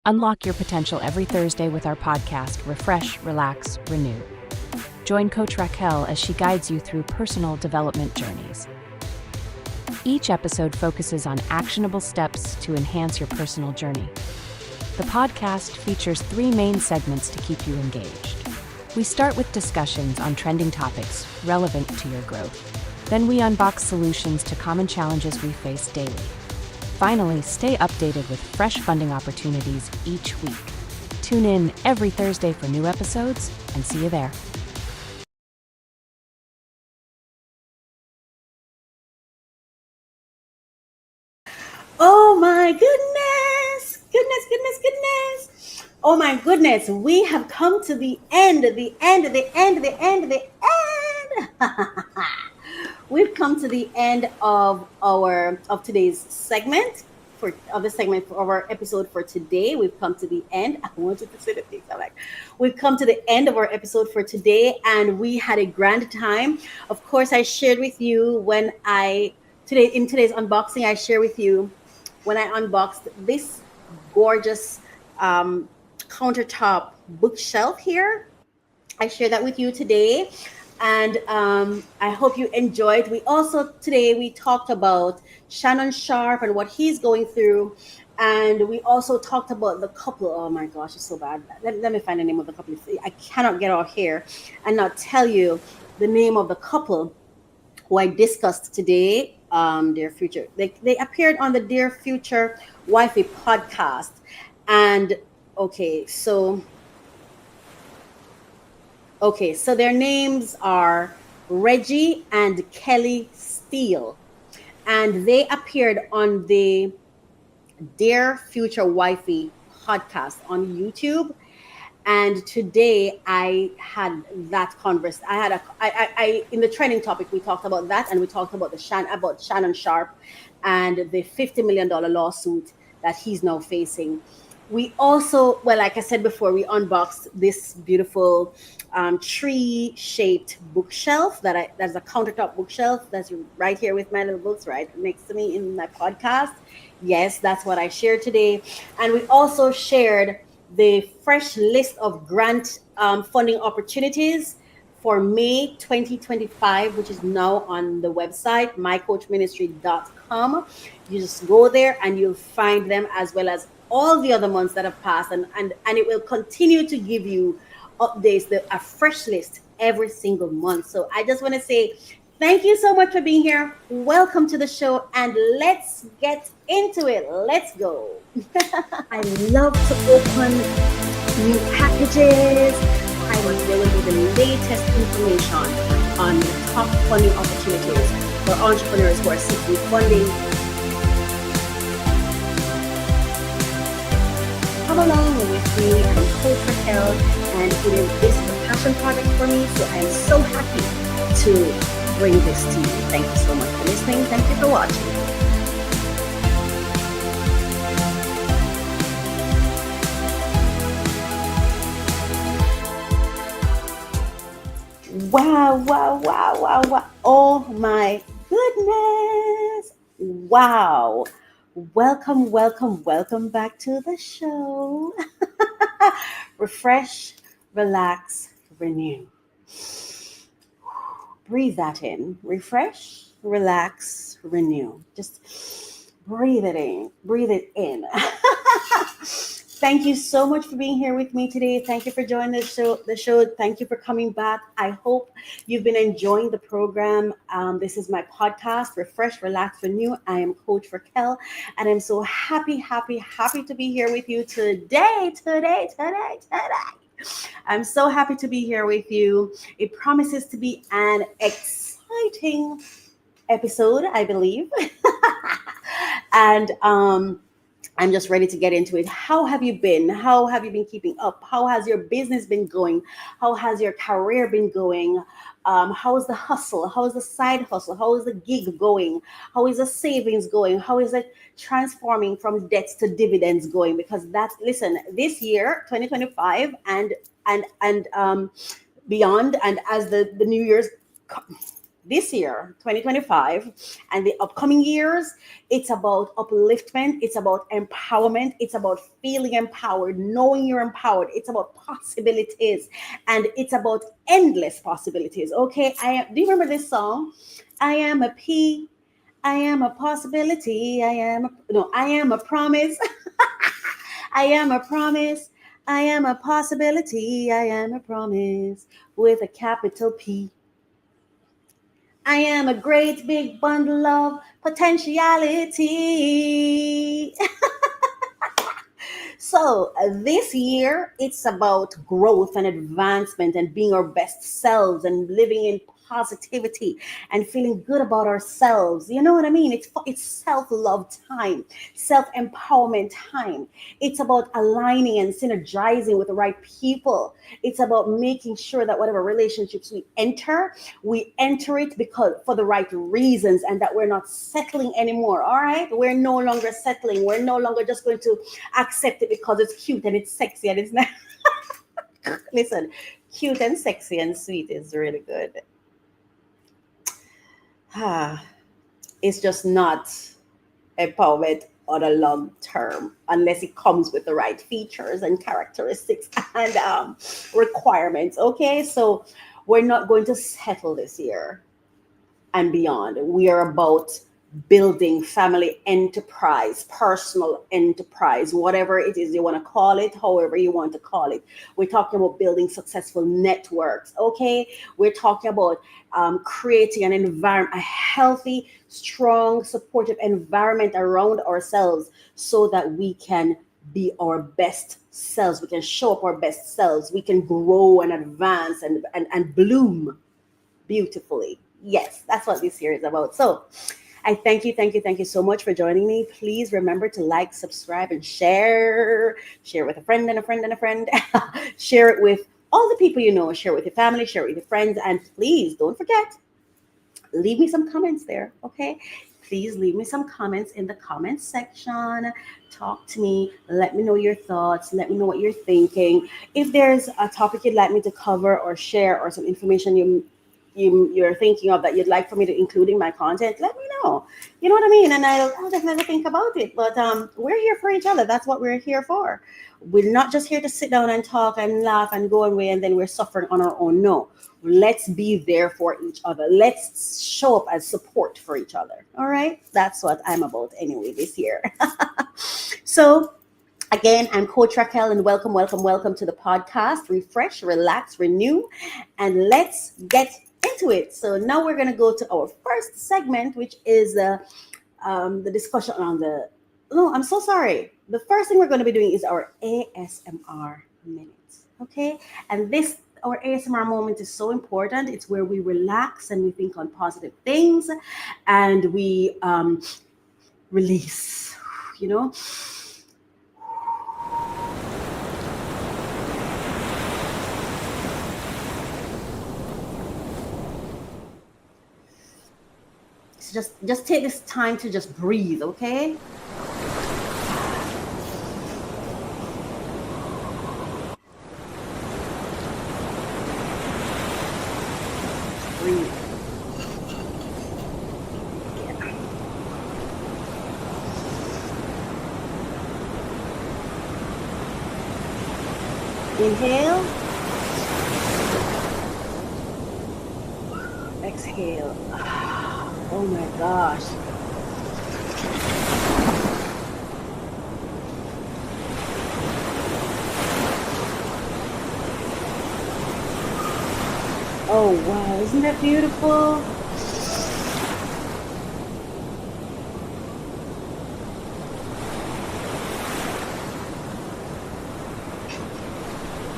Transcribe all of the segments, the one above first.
Unlock your potential every Thursday with our podcast, Refresh, Relax, Renew. Join Coach Racquel as she guides you through personal development journeys. Each episode focuses on actionable steps to enhance your personal journey. The podcast features 3 main segments to keep you engaged. We start with discussions on trending topics relevant to your growth. Then we unbox solutions to common challenges we face daily. Finally, stay updated with fresh funding opportunities each week. Tune in every Thursday for new episodes, and see you there. Oh my goodness. Oh my goodness. We have come to the end. We've come to the end of today's segment for our episode for today. We've come to the end. I wanted to say the things I like. We've come to the end of our episode for today, and we had a grand time. Of course, I shared with you in today's unboxing, I share with you when I unboxed this gorgeous countertop bookshelf here. I share that with you today, and I hope you enjoyed. We talked about Shannon Sharpe and what he's going through, and we also talked about the couple. Oh my gosh, it's so bad. Let me find the name of the couple. I cannot get out here and not tell you the name of the couple who I discussed today. Dear Future, they appeared on the Dear Future Wifey podcast, and so their names are Reggie and Kelly Steele, and they appeared on the Dear Future Wifey podcast on YouTube. And today I had that conversation. I in the trending topic, we talked about that, and we talked about Shannon Sharpe and the $50 million lawsuit that he's now facing. We also, like I said before, we unboxed this beautiful tree-shaped bookshelf that's a countertop bookshelf that's right here with my little books right next to me in my podcast. Yes, that's what I shared today. And we also shared the fresh list of grant funding opportunities for May 2025, which is now on the website, mycoachministry.com. You just go there and you'll find them, as well as all the other months that have passed. And it will continue to give you updates, a fresh list every single month. So I just want to say thank you so much for being here. Welcome to the show, and let's get into it. Let's go. I love to open new packages. There will be the latest information on the top funding opportunities for entrepreneurs who are seeking funding. Come along with me. I'm Coach Racquel, and this is a passion project for me. So I am so happy to bring this to you. Thank you so much for listening. Thank you for watching. Wow. Oh my goodness. Wow. Welcome back to the show. Refresh, relax, renew. Breathe that in. Refresh, relax, renew. Just breathe it in. Thank you so much for being here with me today. Thank you for joining the show. Thank you for coming back. I hope you've been enjoying the program. This is my podcast, Refresh, Relax, Renew. I am Coach Racquel, and I'm so happy to be here with you today. I'm so happy to be here with you. It promises to be an exciting episode, I believe. And I'm just ready to get into it. How have you been? How have you been keeping up? How has your business been going? How has your career been going? How is the hustle? How is the side hustle? How is the gig going? How is the savings going? How is it transforming from debts to dividends going? Because this year, 2025 and beyond, and as the New Year's this year, 2025, and the upcoming years, it's about upliftment, it's about empowerment, it's about feeling empowered, knowing you're empowered, it's about possibilities, and it's about endless possibilities. Okay, do you remember this song? I am a P, I am a possibility, I am a promise. I am a promise. I am a possibility. I am a promise with a capital P. I am a great big bundle of potentiality. So this year, it's about growth and advancement and being our best selves and living in positivity and feeling good about ourselves. You know what I mean? It's self-love time, self-empowerment time. It's about aligning and synergizing with the right people. It's about making sure that whatever relationships we enter it because for the right reasons, and that we're not settling anymore. All right, we're no longer settling. We're no longer just going to accept it because it's cute and it's sexy and it's not. Listen, cute and sexy and sweet is really good. It's just not empowerment on a long term unless it comes with the right features and characteristics and requirements. Okay, so we're not going to settle this year and beyond. We are about building family enterprise, personal enterprise, whatever it is you want to call it, however you want to call it. We're talking about building successful networks. Okay, we're talking about creating an environment, a healthy, strong, supportive environment around ourselves so that we can be our best selves. We can show up our best selves. We can grow and advance and bloom beautifully. Yes, that's what this year is about. So I thank you so much for joining me. Please remember to like, subscribe, and share. Share with a friend and a friend and a friend. Share it with all the people you know. Share it with your family. Share it with your friends. And please don't forget, leave me some comments there. Okay, please leave me some comments in the comments section. Talk to me. Let me know your thoughts. Let me know what you're thinking. If there's a topic you'd like me to cover or share, or some information you're thinking of that you'd like for me to include in my content, let me know. You know what I mean? And I'll definitely think about it. But we're here for each other. That's what we're here for. We're not just here to sit down and talk and laugh and go away and then we're suffering on our own. No, let's be there for each other. Let's show up as support for each other. All right, that's what I'm about anyway this year. So again, I'm Coach Racquel, and welcome to the podcast. Refresh, relax, renew, and let's get into it. So now we're going to go to our first segment, which is the discussion on the. No, I'm so sorry. The first thing we're going to be doing is our ASMR minute. Okay, and our ASMR moment is so important. It's where we relax and we think on positive things, and we release. You know. Just take this time to just breathe, okay? Breathe. Yeah. Inhale. Exhale. Oh my gosh. Oh wow, isn't that beautiful?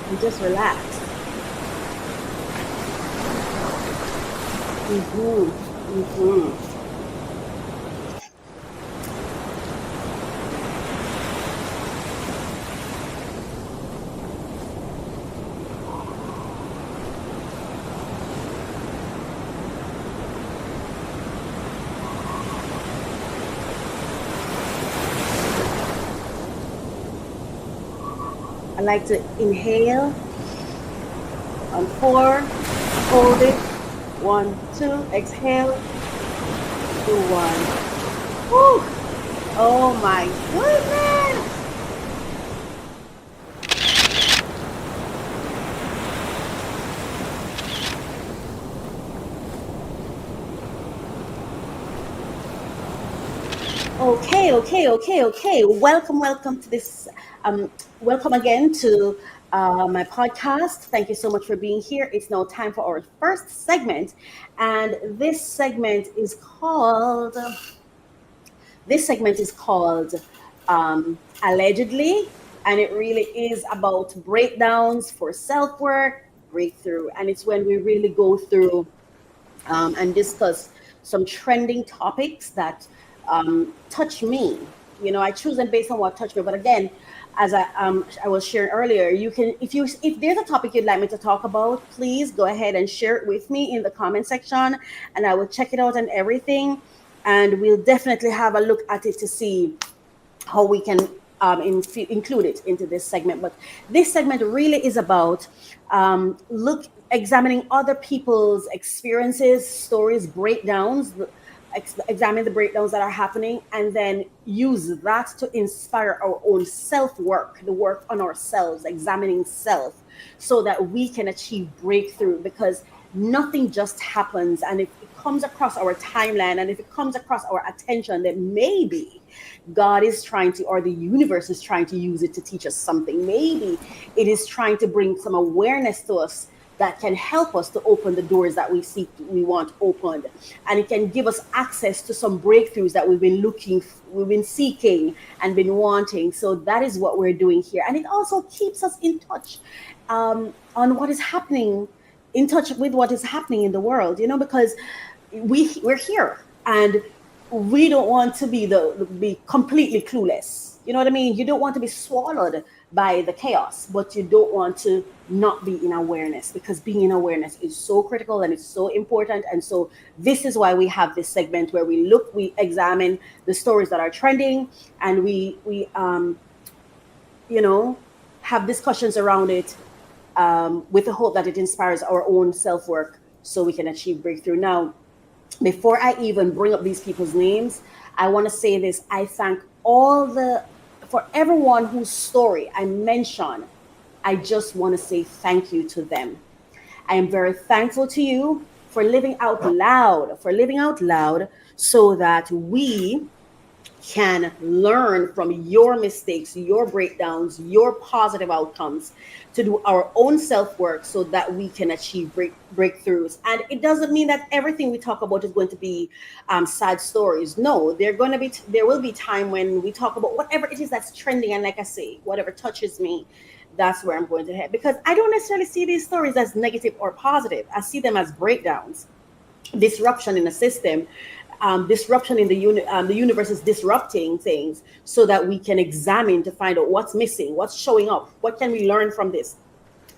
And just relax. I like to inhale on 4, hold it, 1, 2, exhale, 2, 1. Woo! Oh my goodness! Okay. Welcome to this. Welcome again to my podcast. Thank you so much for being here. It's now time for our first segment, and this segment is called allegedly, and it really is about breakdowns for self work breakthrough, and it's when we really go through and discuss some trending topics that touch me. I choose them based on what touched me. But again, as I was sharing earlier, you can if there's a topic you'd like me to talk about, please go ahead and share it with me in the comment section, and I will check it out and everything, and we'll definitely have a look at it to see how we can include it into this segment. But this segment really is about examining other people's experiences, stories, breakdowns, examine the breakdowns that are happening, and then use that to inspire our own self-work, the work on ourselves, examining self, so that we can achieve breakthrough. Because nothing just happens, and if it comes across our timeline and if it comes across our attention, then maybe God is trying to, or the universe is trying to use it to teach us something. Maybe it is trying to bring some awareness to us that can help us to open the doors that we want opened, and it can give us access to some breakthroughs that we've been seeking and been wanting. So that is what we're doing here, and it also keeps us in touch on what is happening, in touch with what is happening in the world. Because we're here, and we don't want to be completely clueless. You know what I mean? You don't want to be swallowed by the chaos, but you don't want to not be in awareness, because being in awareness is so critical and it's so important. And so this is why we have this segment where we examine the stories that are trending, and we have discussions around it, with the hope that it inspires our own self-work so we can achieve breakthrough. Now, before I even bring up these people's names, I want to say this. I thank for everyone whose story I mention. I just want to say thank you to them. I am very thankful to you for living out loud, so that we can learn from your mistakes, your breakdowns, your positive outcomes, to do our own self-work so that we can achieve breakthroughs. And it doesn't mean that everything we talk about is going to be sad stories. No, there will be time when we talk about whatever it is that's trending, and like I say, whatever touches me, that's where I'm going to head, because I don't necessarily see these stories as negative or positive. I see them as breakdowns, disruption in the system, disruption in the universe is disrupting things, so that we can examine to find out what's missing, what's showing up, what can we learn from this.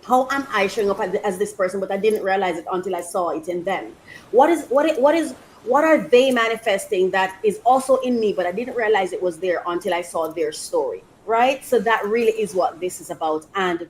How am I showing up as this person, but I didn't realize it until I saw it in them? What are they manifesting that is also in me, but I didn't realize it was there until I saw their story, right? So that really is what this is about. And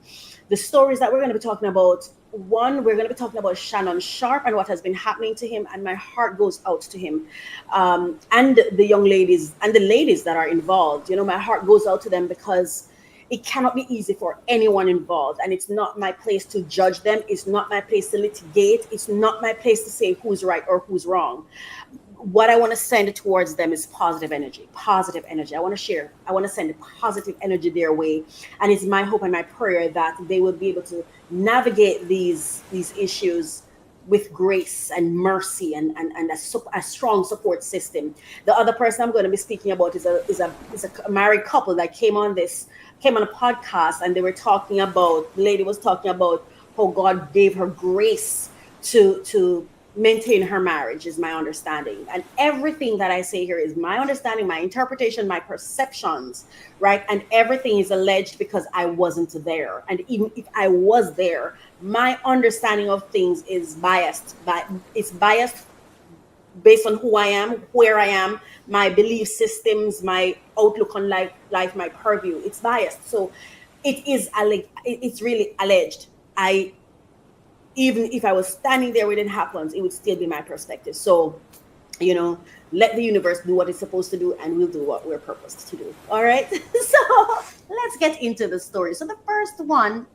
the stories that we're going to be talking about, we're going to be talking about Shannon Sharpe and what has been happening to him, and my heart goes out to him, and the young ladies and the ladies that are involved. My heart goes out to them, because it cannot be easy for anyone involved, and it's not my place to judge them. It's not my place to litigate. It's not my place to say who's right or who's wrong. What I want to send towards them is positive energy. I want to send positive energy their way. And it's my hope and my prayer that they will be able to navigate these issues with grace and mercy, and a strong support system. The other person I'm going to be speaking about is a married couple that came on a podcast, and the lady was talking about how God gave her grace to maintain her marriage, is my understanding. And everything that I say here is my understanding, my interpretation, my perceptions, right? And everything is alleged because I wasn't there. And even if I was there, my understanding of things is biased. It's biased based on who I am, where I am, my belief systems, my outlook on life, my purview. It's biased. So it's really alleged. even if I was standing there when it happens, it would still be my perspective. So, you know, let the universe do what it's supposed to do, and we'll do what we're purposed to do. All right. So let's get into the story. So the first one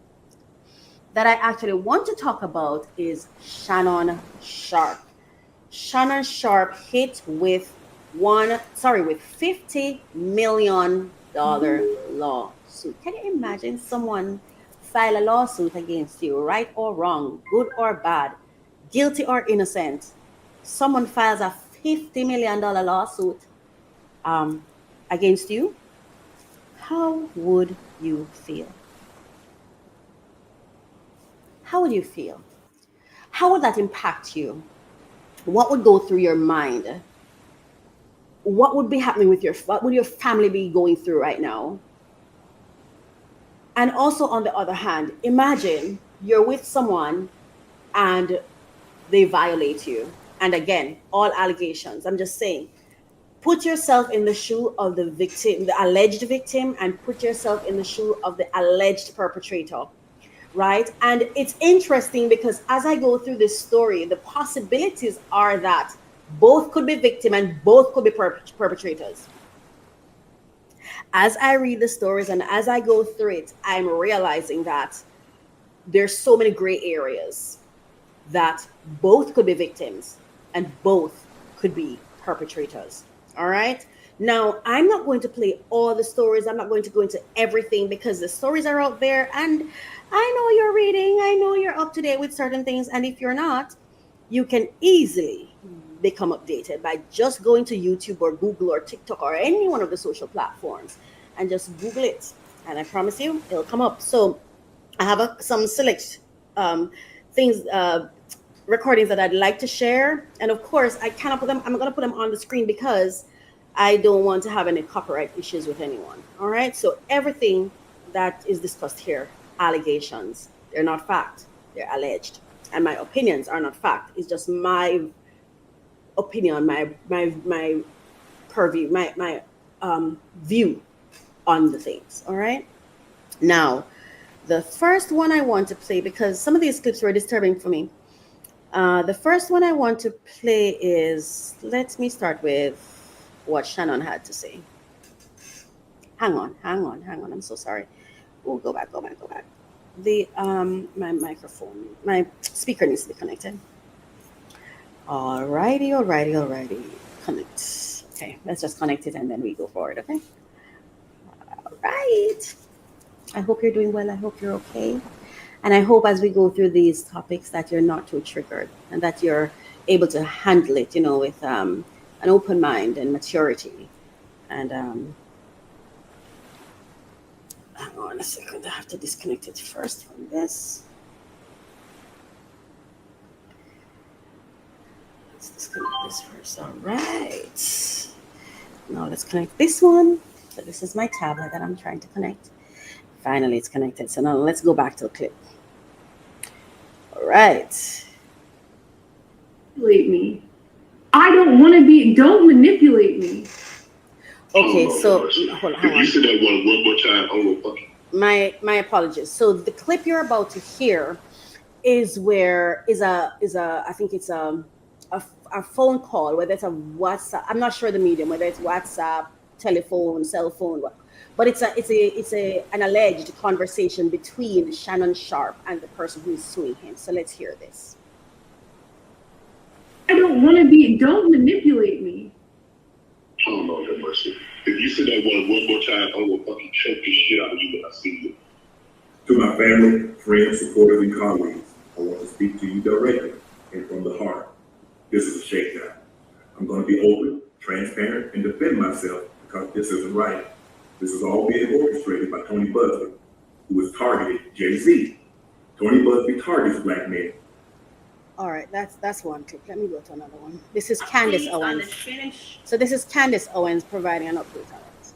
that I actually want to talk about is Shannon Sharpe. Shannon Sharpe hit with with $50 million lawsuit. Can you imagine someone file a lawsuit against you, right or wrong, good or bad, guilty or innocent? Someone files a $50 million lawsuit against you. How would you feel? How would you feel? How would that impact you? What would go through your mind? What would be happening with what would your family be going through right now? And also, on the other hand, imagine you're with someone and they violate you. And again, all allegations. I'm just saying, put yourself in the shoe of the victim, the alleged victim, and put yourself in the shoe of the alleged perpetrator. Right? And it's interesting because as I go through this story, the possibilities are that both could be victim and both could be perpetrators. As I read the stories and as I go through it, I'm realizing that there's so many gray areas, that both could be victims and both could be perpetrators. All right. Now, I'm not going to play all the stories. I'm not going to go into everything because the stories are out there, and I know you're reading. I know you're up to date with certain things. And if you're not, you can easily become updated by just going to YouTube or Google or TikTok or any one of the social platforms and just Google it. And I promise you, it'll come up. So I have some select things, recordings that I'd like to share. And of course, I cannot put them, I'm going to put them on the screen because I don't want to have any copyright issues with anyone. All right. So everything that is discussed here, allegations, they're not fact, they're alleged. And my opinions are not fact. It's just my opinion, my purview, my view on the things. All right. Now, the first one I want to play, because some of these clips were disturbing for me. The first one I want to play is, let me start with what Shannon had to say. Hang on. I'm so sorry. Oh, go back. The my microphone, my speaker needs to be connected. Alrighty. Connect. Okay, let's just connect it and then we go forward, okay? All right. I hope you're doing well. I hope you're okay. And I hope as we go through these topics that you're not too triggered and that you're able to handle it, with an open mind and maturity. And hang on a second. I have to disconnect it first from this. Let's disconnect this first. All right. Now let's connect this one. So this is my tablet that I'm trying to connect. Finally, it's connected. So now let's go back to the clip. All right. Manipulate me. I don't want to be. Don't manipulate me. Okay, so hold on. If you said that one more time, I will fuck you. My apologies. So the clip you're about to hear is where I think it's a phone call, whether it's a WhatsApp. I'm not sure the medium, whether it's WhatsApp, telephone, cell phone, but it's an alleged conversation between Shannon Sharpe and the person who is suing him. So let's hear this. I don't want to be. Don't manipulate me. Oh, Lord have mercy. If you said that one more time, I will fucking choke the shit out of you when I see you. To my family, friends, supporters, and colleagues, I want to speak to you directly and from the heart. This is a shakedown. I'm going to be open, transparent, and defend myself because this isn't right. This is all being orchestrated by Tony Busby, who has targeted Jay-Z. Tony Busby targets black men. All right, that's one clip. Let me go to another one. This is Candace Owens. So this is Candace Owens providing an update on it.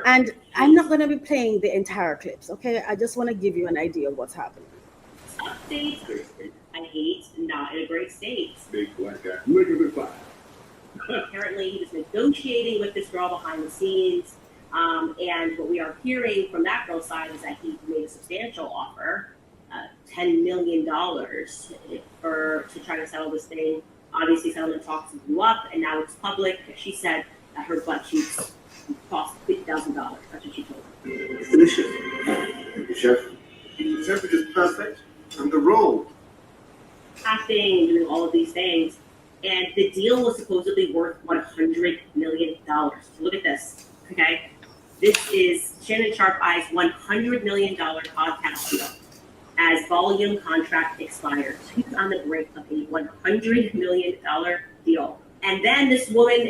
And I'm not going to be playing the entire clips, okay? I just want to give you an idea of what's happening. Updates. I hate not in a great state. Big black guy. Look at the fire. Apparently, he was negotiating with this girl behind the scenes. And what we are hearing from that girl's side is that he made a substantial offer, $10 million to try to settle this thing. Obviously, settlement talks blew up, and now it's public. She said that her butt cheeks cost $50,000. That's what she told me. Delicious. Thank you, chef. The temperature's perfect. On the roll. Acting and doing all of these things. And the deal was supposedly worth $100 million. So look at this, okay? This is Shannon Sharpe Eye's $100 million podcast deal as volume contract expires. He's on the brink of a $100 million deal. And then this woman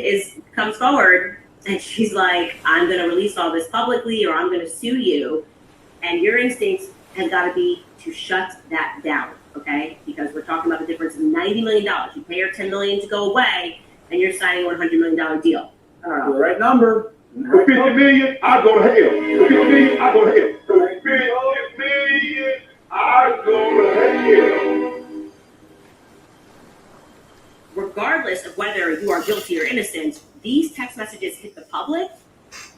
comes forward and she's like, I'm going to release all this publicly or I'm going to sue you. And your instinct has got to be to shut that down, okay? Because we're talking about the difference of $90 million. You pay her $10 million to go away and you're signing a $100 million deal. The right number. For 50 million, I go to hell. For 50 million, I go to hell. For 50 million, I go to hell. Regardless of whether you are guilty or innocent, these text messages hit the public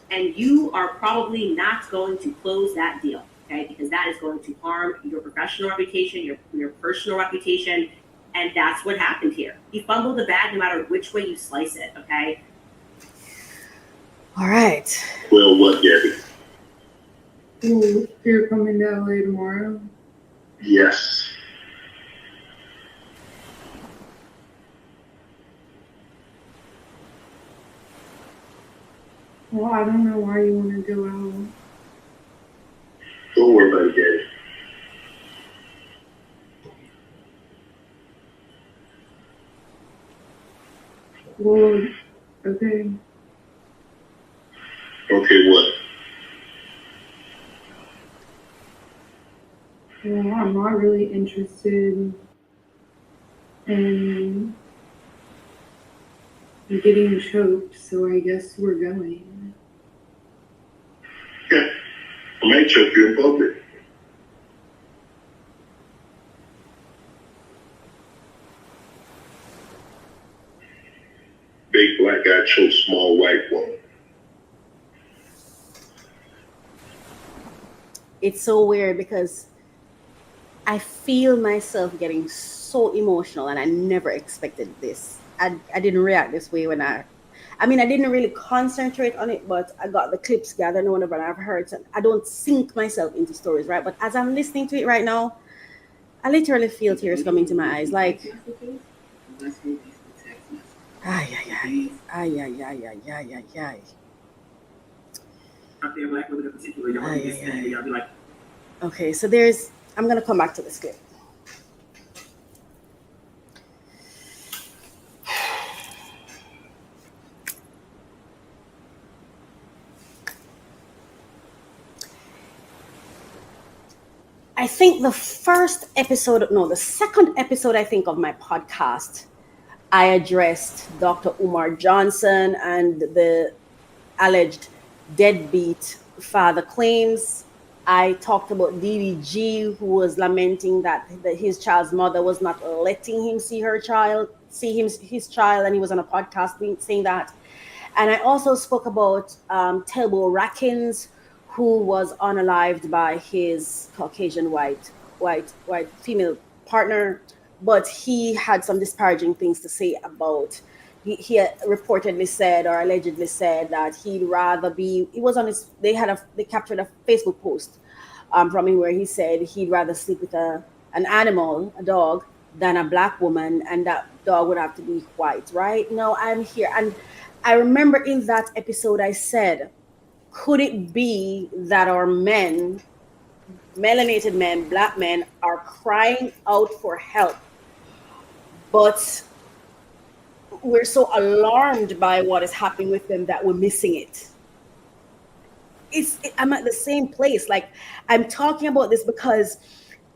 and you are probably not going to close that deal, okay? Because that is going to harm your professional reputation, your personal reputation, and that's what happened here. You fumbled the bag no matter which way you slice it, okay? All right. Well, what, Gabby? Oh, you're coming to LA tomorrow? Yes. Well, I don't know why you want to go out. Don't worry about it, Gabby. Well, okay. Okay, what? Well, I'm not really interested in getting choked, so I guess we're going. Yeah. I might choke you in public. Big black guy choke small white woman. It's so weird because I feel myself getting so emotional and I never expected this. I didn't react this way when I didn't really concentrate on it, but I got the clips gathered and whatever I've heard. So I don't sink myself into stories, right? But as I'm listening to it right now, I literally feel tears coming to my eyes. Like, ay. Okay, so I'm going to come back to this clip. I think the second episode, I think, of my podcast, I addressed Dr. Umar Johnson and the alleged deadbeat father claims. I talked about DDG, who was lamenting that his child's mother was not letting him see his child, and he was on a podcast saying that. And I also spoke about Telbo Rackins, who was unalived by his Caucasian white female partner, but he had some disparaging things to say about. He reportedly said or allegedly said that he'd rather be. He was on his. They captured a Facebook post from him where he said he'd rather sleep with an animal, a dog, than a black woman, and that dog would have to be white. Right now, I'm here, and I remember in that episode I said, could it be that our men, melanated men, black men, are crying out for help, but we're so alarmed by what is happening with them that we're missing it? I'm at the same place. Like, I'm talking about this because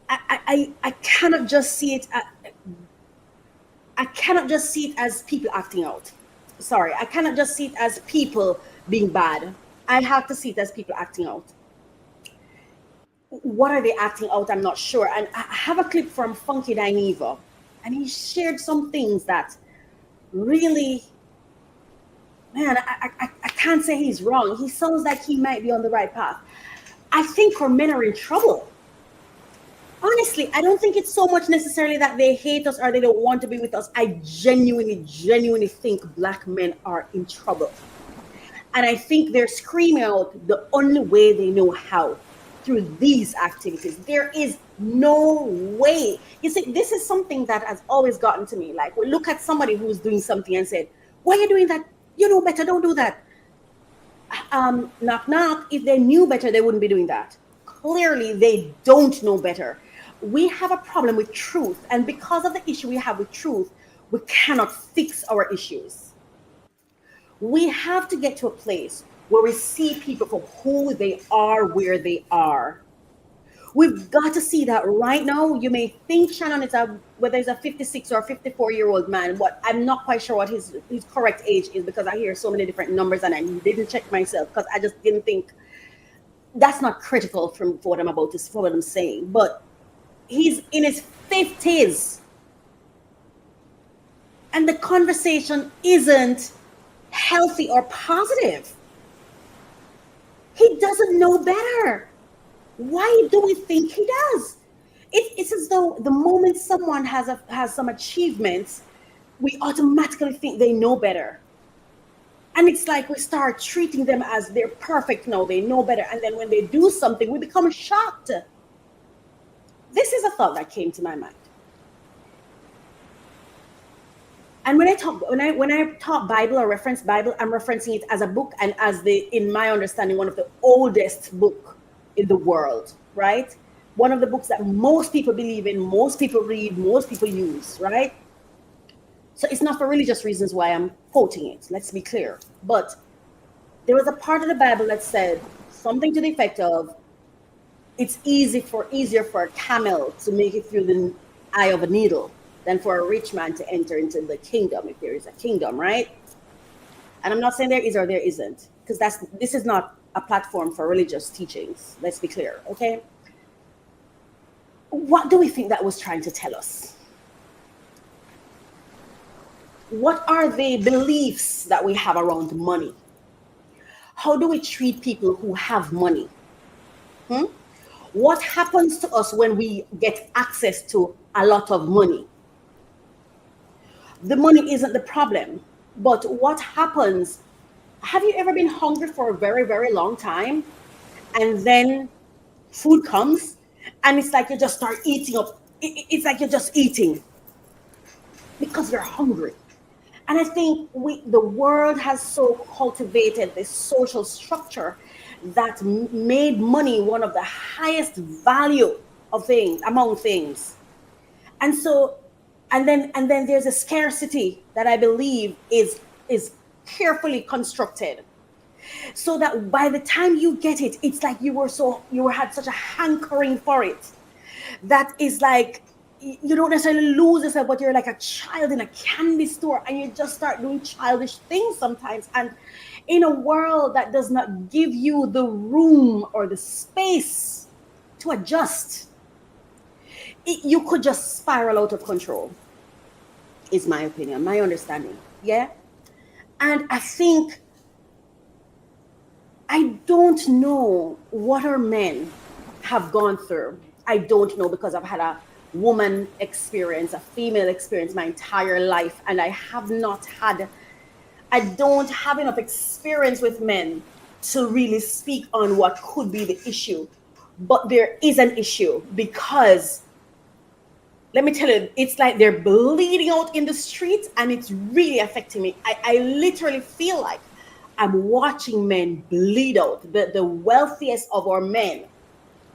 I cannot just see it. I cannot just see it as people acting out. Sorry, I cannot just see it as people being bad. I have to see it as people acting out. What are they acting out? I'm not sure. And I have a clip from Funky Dineva, and he shared some things that really, man, I can't say he's wrong. He sounds like he might be on the right path. I think our men are in trouble. honestly, I don't think it's so much necessarily that they hate us or they don't want to be with us. I genuinely think Black men are in trouble. And I think they're screaming out the only way they know how, through these activities. There is no way. You see, this is something that has always gotten to me. Like, we look at somebody who's doing something and said, why are you doing that? You know better, don't do that. Knock, knock. If they knew better, they wouldn't be doing that. Clearly, they don't know better. We have a problem with truth. And because of the issue we have with truth, we cannot fix our issues. We have to get to a place where we see people for who they are, where they are. We've got to see that right now. You may think Shannon is whether he's a 56 or 54-year-old man, but I'm not quite sure what his correct age is, because I hear so many different numbers and I didn't check myself because I just didn't think that's not critical for what I'm about to, for what I'm saying. But he's in his 50s. And the conversation isn't healthy or positive. He doesn't know better. Why do we think he does? It's as though the moment someone has some achievements, we automatically think they know better. And it's like we start treating them as they're perfect now, they know better. And then when they do something, we become shocked. This is a thought that came to my mind. And when I talk Bible or reference Bible, I'm referencing it as a book and as in my understanding, one of the oldest book in the world, right? One of the books that most people believe in, most people read, most people use, right? So it's not for religious reasons why I'm quoting it, let's be clear. But there was a part of the Bible that said something to the effect of, it's easier for a camel to make it through the eye of a needle than for a rich man to enter into the kingdom, if there is a kingdom, right? And I'm not saying there is or there isn't, because this is not a platform for religious teachings. Let's be clear, okay? What do we think that was trying to tell us? What are the beliefs that we have around money? How do we treat people who have money? What happens to us when we get access to a lot of money? The money isn't the problem, but what happens? Have you ever been hungry for a very, very long time, and then food comes and it's like you just start eating up? It's like you're just eating because you're hungry. And I think the world has so cultivated this social structure that made money one of the highest value of things, among things. And so, and then there's a scarcity that I believe is carefully constructed, so that by the time you get it, it's like you had such a hankering for it that is like, you don't necessarily lose yourself, but you're like a child in a candy store and you just start doing childish things sometimes. And in a world that does not give you the room or the space to adjust, you could just spiral out of control, is my opinion, my understanding. Yeah. And I think, I don't know what our men have gone through. I don't know, because I've had a woman experience, a female experience my entire life, and I don't have enough experience with men to really speak on what could be the issue. But there is an issue, because let me tell you, it's like they're bleeding out in the streets, and it's really affecting me. I literally feel like I'm watching men bleed out, the wealthiest of our men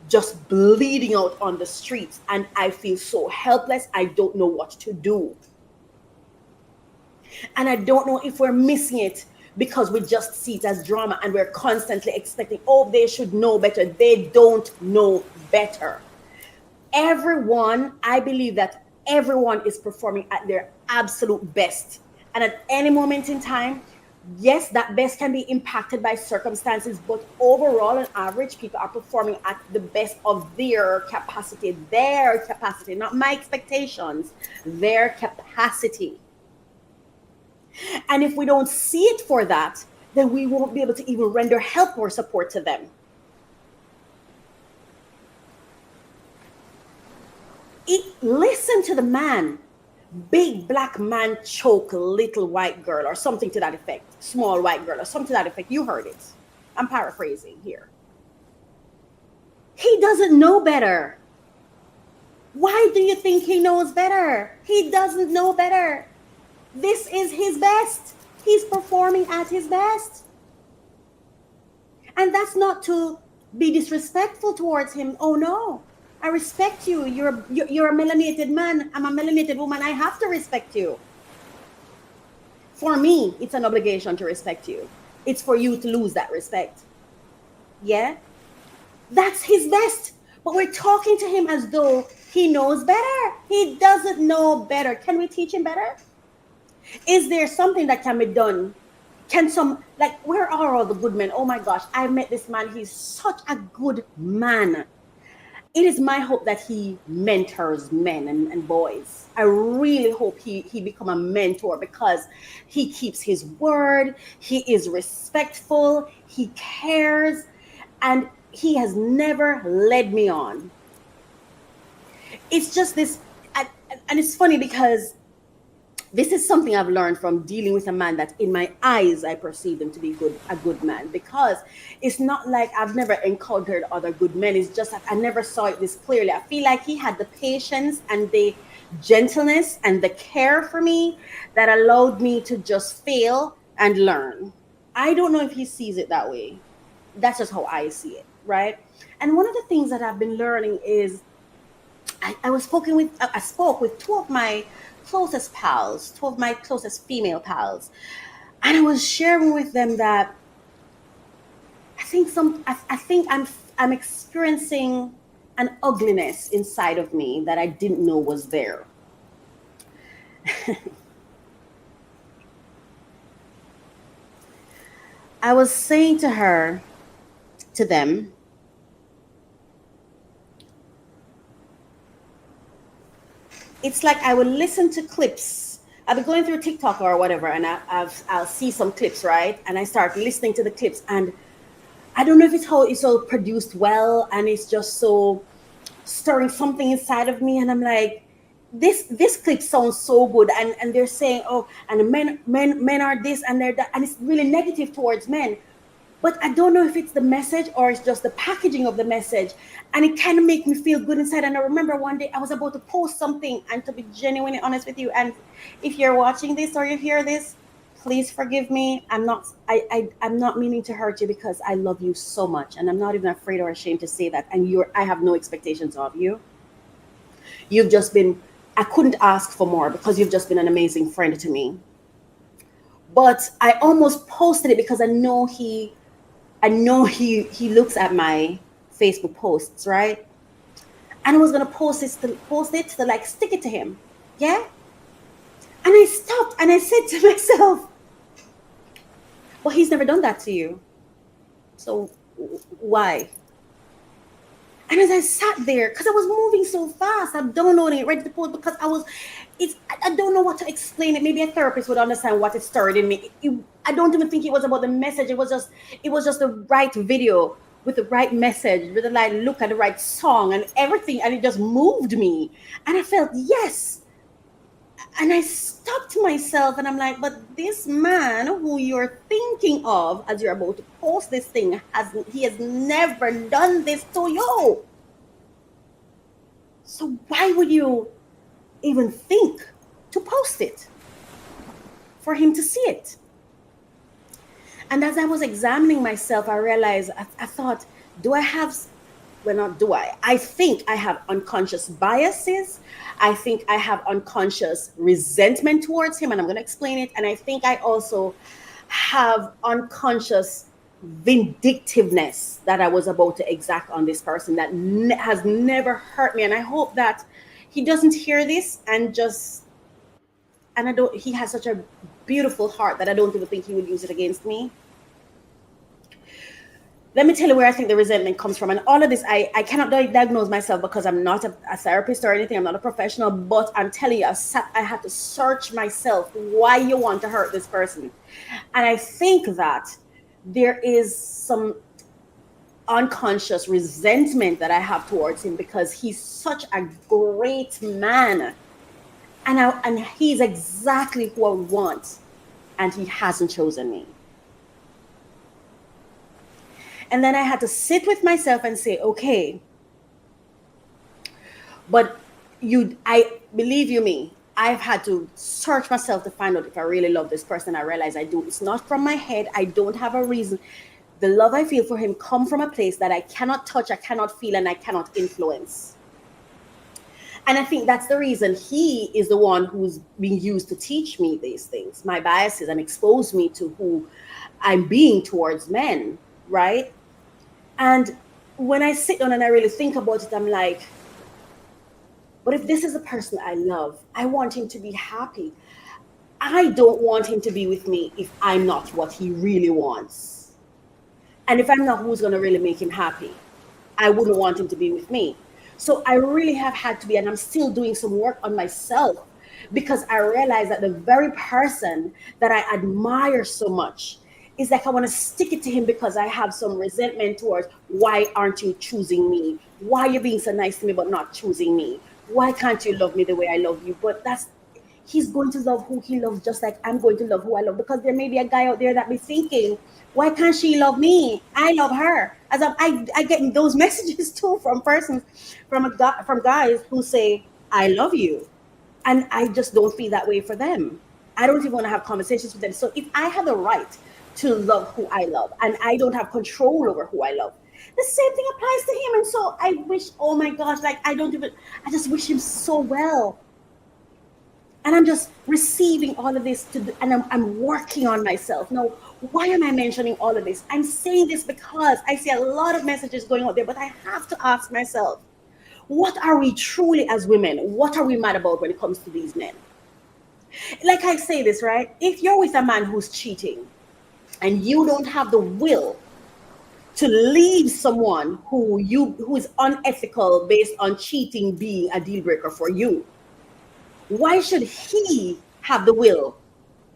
just bleeding out on the streets, and I feel so helpless. I don't know what to do. And I don't know if we're missing it because we just see it as drama and we're constantly expecting, oh, they should know better. They don't know better. Everyone, I believe that everyone is performing at their absolute best. And at any moment in time, yes, that best can be impacted by circumstances, but overall, on average, people are performing at the best of their capacity, not my expectations, their capacity. And if we don't see it for that, then we won't be able to even render help or support to them. Listen to the man. Big black man choke little white girl or something to that effect. Small white girl or something to that effect. You heard it. I'm paraphrasing here. He doesn't know better. Why do you think he knows better? He doesn't know better. This is his best. He's performing at his best. And that's not to be disrespectful towards him. Oh no, I respect you. You're a melanated man. I'm a melanated woman. I have to respect you. For me, it's an obligation to respect you. It's for you to lose that respect. Yeah? That's his best. But we're talking to him as though he knows better. He doesn't know better. Can we teach him better? Is there something that can be done? Where are all the good men? Oh my gosh, I met this man. He's such a good man. It is my hope that he mentors men and boys. I really hope he become a mentor because he keeps his word. He is respectful. He cares. And he has never led me on. It's just this, and it's funny because this is something I've learned from dealing with a man that in my eyes, I perceive him to be a good man, because it's not like I've never encountered other good men. It's just that I never saw it this clearly. I feel like he had the patience and the gentleness and the care for me that allowed me to just fail and learn. I don't know if he sees it that way. That's just how I see it, right? And one of the things that I've been learning is I spoke with two of my closest pals, two of my closest female pals, and I was sharing with them that I think I'm experiencing an ugliness inside of me that I didn't know was there. I was saying to them, it's like I would listen to clips. I'll be going through TikTok or whatever, and I'll see some clips, right? And I start listening to the clips, and I don't know if it's so produced well, and it's just so stirring something inside of me, and I'm like, this clip sounds so good, and they're saying, oh, and men are this and they're that, and it's really negative towards men. But I don't know if it's the message or it's just the packaging of the message. And it kind of makes me feel good inside. And I remember one day I was about to post something, and to be genuinely honest with you, and if you're watching this or you hear this, please forgive me. I'm not meaning to hurt you, because I love you so much. And I'm not even afraid or ashamed to say that. And I have no expectations of you. You've just been, I couldn't ask for more, because you've just been an amazing friend to me. But I almost posted it because I know he looks at my Facebook posts, right? And I was gonna post it to like stick it to him, yeah. And I stopped and I said to myself, "Well, he's never done that to you, so why?" And as I sat there, because I was moving so fast, I'm downloading it, ready to post, because I don't know what to explain it. Maybe a therapist would understand what it stirred in me. I don't even think it was about the message. It was just the right video with the right message, with the right look and the right song and everything. And it just moved me. And I felt, yes. And I stopped myself and I'm like, but this man who you're thinking of as you're about to post this thing, he has never done this to you. So why would you even think to post it for him to see it? And as I was examining myself, I realized, I thought, I think I have unconscious biases. I think I have unconscious resentment towards him, and I'm going to explain it. And I think I also have unconscious vindictiveness that I was about to exact on this person that has never hurt me. And I hope that he doesn't hear this he has such a beautiful heart that I don't even think he would use it against me. Let me tell you where I think the resentment comes from. And all of this, I cannot diagnose myself because I'm not a therapist or anything. I'm not a professional, but I'm telling you, I had to search myself why you want to hurt this person. And I think that there is some unconscious resentment that I have towards him because he's such a great man. And he's exactly who I want. And he hasn't chosen me. And then I had to sit with myself and say, okay, but I believe you me, I've had to search myself to find out if I really love this person. I realize I do. It's not from my head. I don't have a reason. The love I feel for him come from a place that I cannot touch, I cannot feel, and I cannot influence. And I think that's the reason he is the one who's being used to teach me these things, my biases, and expose me to who I'm being towards men, right? And when I sit down and I really think about it, I'm like, but if this is a person I love, I want him to be happy. I don't want him to be with me if I'm not what he really wants. And if I'm not who's going to really make him happy, I wouldn't want him to be with me. So I really have had to be, and I'm still doing some work on myself, because I realize that the very person that I admire so much is like I want to stick it to him because I have some resentment towards, why aren't you choosing me? Why are you being so nice to me but not choosing me? Why can't you love me the way I love you? But he's going to love who he loves just like I'm going to love who I love, because there may be a guy out there that be thinking, why can't she love me? I love her. As I get those messages too from guys who say, I love you. And I just don't feel that way for them. I don't even want to have conversations with them. So if I have the right to love who I love and I don't have control over who I love, the same thing applies to him. And so I wish, oh my gosh, like I just wish him so well. And I'm just receiving all of this and I'm working on myself. Now, why am I mentioning all of this? I'm saying this because I see a lot of messages going out there, but I have to ask myself, what are we truly as women? What are we mad about when it comes to these men? Like I say this, right? If you're with a man who's cheating and you don't have the will to leave someone who is unethical based on cheating being a deal breaker for you, why should he have the will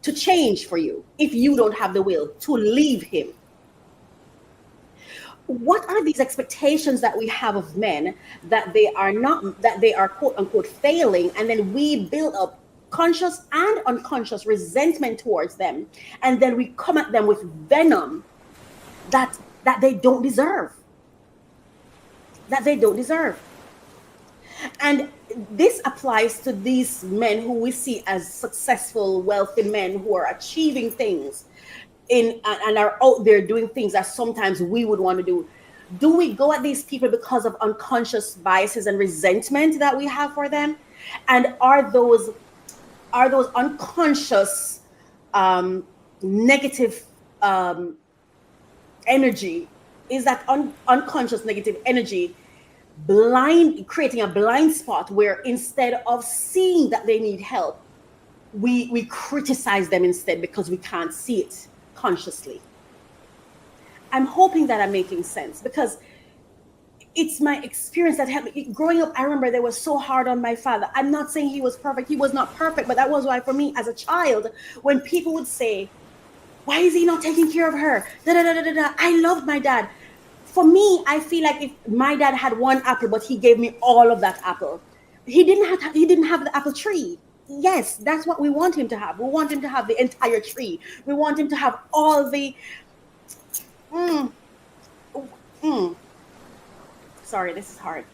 to change for you if you don't have the will to leave him? What are these expectations that we have of men that they are quote unquote failing, and then we build up conscious and unconscious resentment towards them, and then we come at them with venom that they don't deserve. And this applies to these men who we see as successful, wealthy men who are achieving things and are out there doing things that sometimes we would want to do. Do we go at these people because of unconscious biases and resentment that we have for them? And are those unconscious negative energy, is that unconscious negative energy creating a blind spot where instead of seeing that they need help, we criticize them instead because we can't see it consciously? I'm hoping that I'm making sense, because it's my experience that helped me. Growing up, I remember they were so hard on my father. I'm not saying he was perfect. He was not perfect, but that was why for me as a child, when people would say, why is he not taking care of her? I loved my dad. For me, I feel like if my dad had one apple, but he gave me all of that apple, he didn't have the apple tree. Yes, that's what we want him to have. We want him to have the entire tree. We want him to have all the Sorry, this is hard.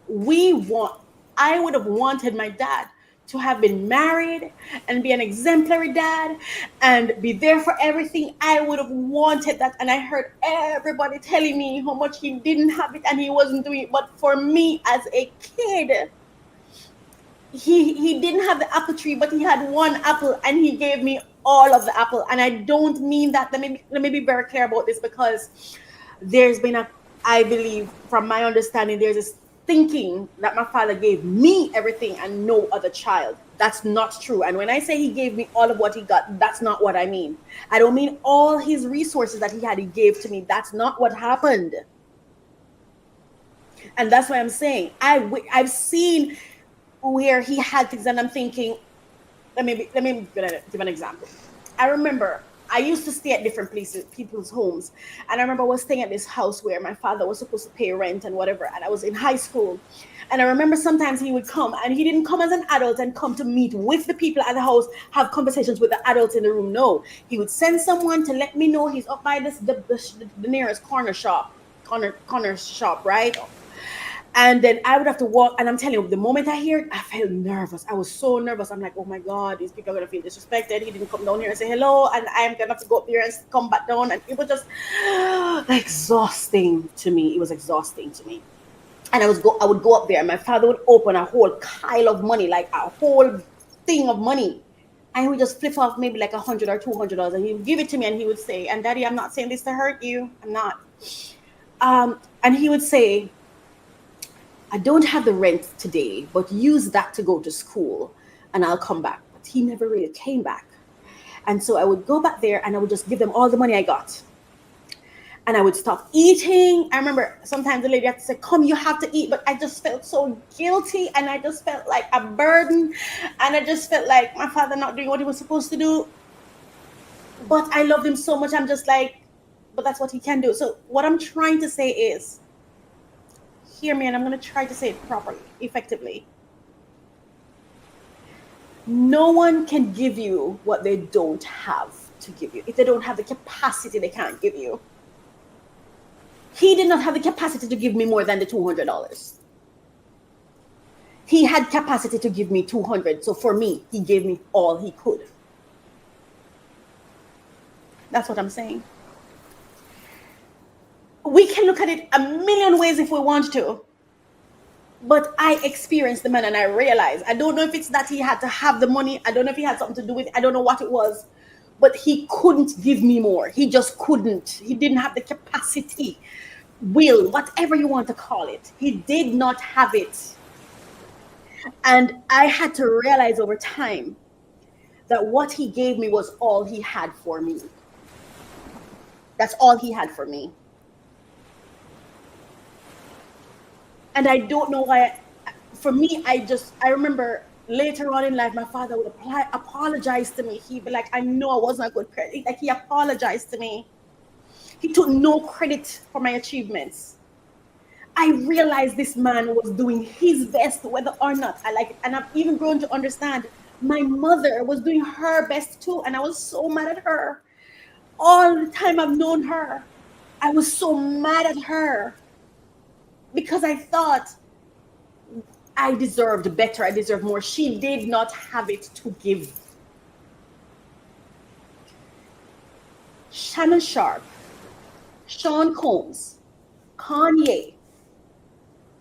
I would have wanted my dad to have been married and be an exemplary dad and be there for everything. I would have wanted that. And I heard everybody telling me how much he didn't have it and he wasn't doing it. But for me as a kid, he didn't have the apple tree, but he had one apple and he gave me all of the apple. And I don't mean that. Let me be very clear about this, because there's been I believe from my understanding, there's this thinking that my father gave me everything and no other child. That's not true. And when I say he gave me all of what he got, that's not what I mean. I don't mean all his resources that he gave to me. That's not what happened. And that's why I'm saying I've seen where he had things and I'm thinking, let me give an example. I remember I used to stay at different places, people's homes. And I remember I was staying at this house where my father was supposed to pay rent and whatever. And I was in high school. And I remember sometimes he would come, and he didn't come as an adult and come to meet with the people at the house, have conversations with the adults in the room. No, he would send someone to let me know he's up by the nearest corner shop, right? And then I would have to walk, and I'm telling you, the moment I hear it, I felt nervous. I was so nervous. I'm like, oh my God, these people are gonna feel disrespected. He didn't come down here and say hello, and I'm gonna have to go up there and come back down. And it was just exhausting to me. It was exhausting to me. And I would go up there, and my father would open a whole pile of money, like a whole thing of money. And he would just flip off maybe like $100 or $200, and he would give it to me, and he would say, and Daddy, I'm not saying this to hurt you. I'm not. And he would say, I don't have the rent today, but use that to go to school and I'll come back. But he never really came back. And so I would go back there and I would just give them all the money I got. And I would stop eating. I remember sometimes the lady had to say, come, you have to eat. But I just felt so guilty, and I just felt like a burden. And I just felt like my father not doing what he was supposed to do. But I loved him so much. I'm just like, but that's what he can do. So what I'm trying to say is, hear me, and I'm going to try to say it properly, effectively. No one can give you what they don't have to give you. If they don't have the capacity, they can't give you. He did not have the capacity to give me more than the $200. He had capacity to give me $200. So for me, he gave me all he could. That's what I'm saying. We can look at it a million ways if we want to. But I experienced the man, and I realized, I don't know if it's that he had to have the money. I don't know if he had something to do with it. I don't know what it was. But he couldn't give me more. He just couldn't. He didn't have the capacity, will, whatever you want to call it. He did not have it. And I had to realize over time that what he gave me was all he had for me. That's all he had for me. And I don't know why. For me, I remember later on in life, my father would apologize to me. He'd be like, I know I wasn't a good credit. Like, he apologized to me. He took no credit for my achievements. I realized this man was doing his best, whether or not I like it. And I've even grown to understand my mother was doing her best too. And I was so mad at her. All the time I've known her, I was so mad at her because I thought I deserved better. I deserved more. She did not have it to give. Shannon Sharpe, Sean Combs, Kanye,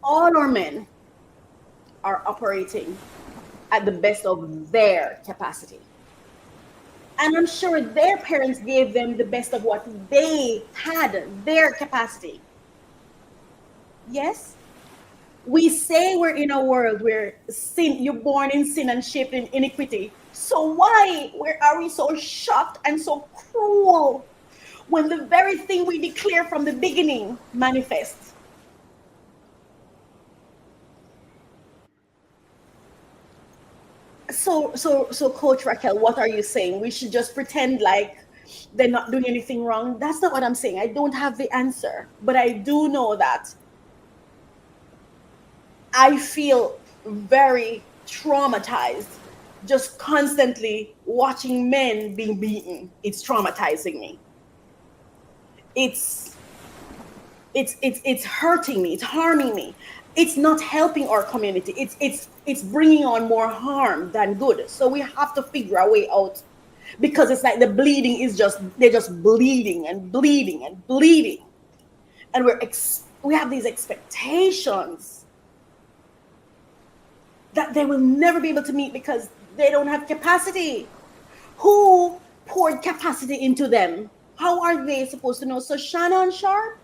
all our men are operating at the best of their capacity. And I'm sure their parents gave them the best of what they had, their capacity. Yes? We say we're in a world where sin, you're born in sin and shaped in iniquity. So why are we so shocked and so cruel when the very thing we declare from the beginning manifests? So Coach Racquel, what are you saying? We should just pretend like they're not doing anything wrong? That's not what I'm saying. I don't have the answer, but I do know that I feel very traumatized just constantly watching men being beaten. It's traumatizing me. It's hurting me. It's harming me. It's not helping our community. It's bringing on more harm than good. So we have to figure a way out, because it's like the bleeding is they're just bleeding and bleeding and bleeding, and we have these expectations that they will never be able to meet because they don't have capacity. Who poured capacity into them? How are they supposed to know? So Shannon Sharpe,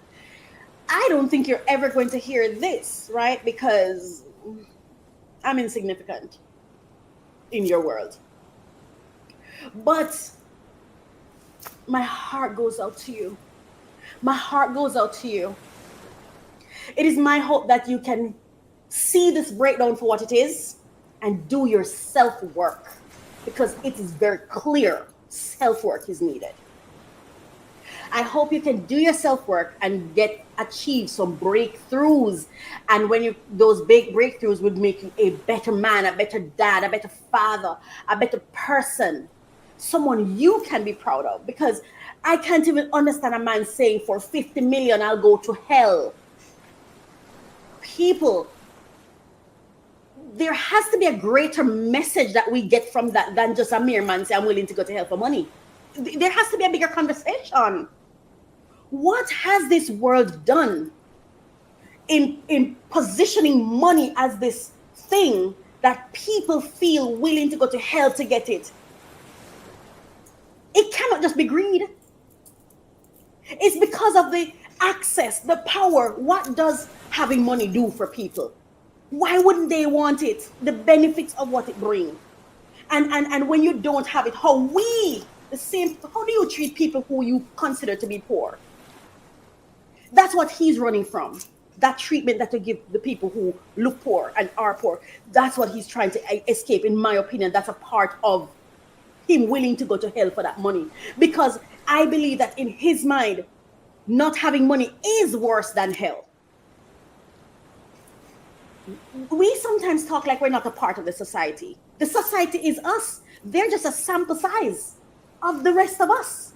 I don't think you're ever going to hear this, right? Because I'm insignificant in your world. But my heart goes out to you. My heart goes out to you. It is my hope that you can see this breakdown for what it is and do your self-work, because it is very clear self-work is needed. I hope you can do your self work and achieve some breakthroughs. And when those big breakthroughs would make you a better man, a better dad, a better father, a better person, someone you can be proud of. Because I can't even understand a man saying for 50 million, I'll go to hell. People, there has to be a greater message that we get from that than just a mere man saying, I'm willing to go to hell for money. There has to be a bigger conversation. What has this world done in positioning money as this thing that people feel willing to go to hell to get it? It cannot just be greed. It's because of the access, the power. What does having money do for people? Why wouldn't they want it? The benefits of what it brings. And when you don't have it, how do you treat people who you consider to be poor? That's what he's running from. That treatment that you give the people who look poor and are poor. That's what he's trying to escape, in my opinion. That's a part of him willing to go to hell for that money. Because I believe that in his mind, not having money is worse than hell. We sometimes talk like we're not a part of the society. The society is us. They're just a sample size of the rest of us.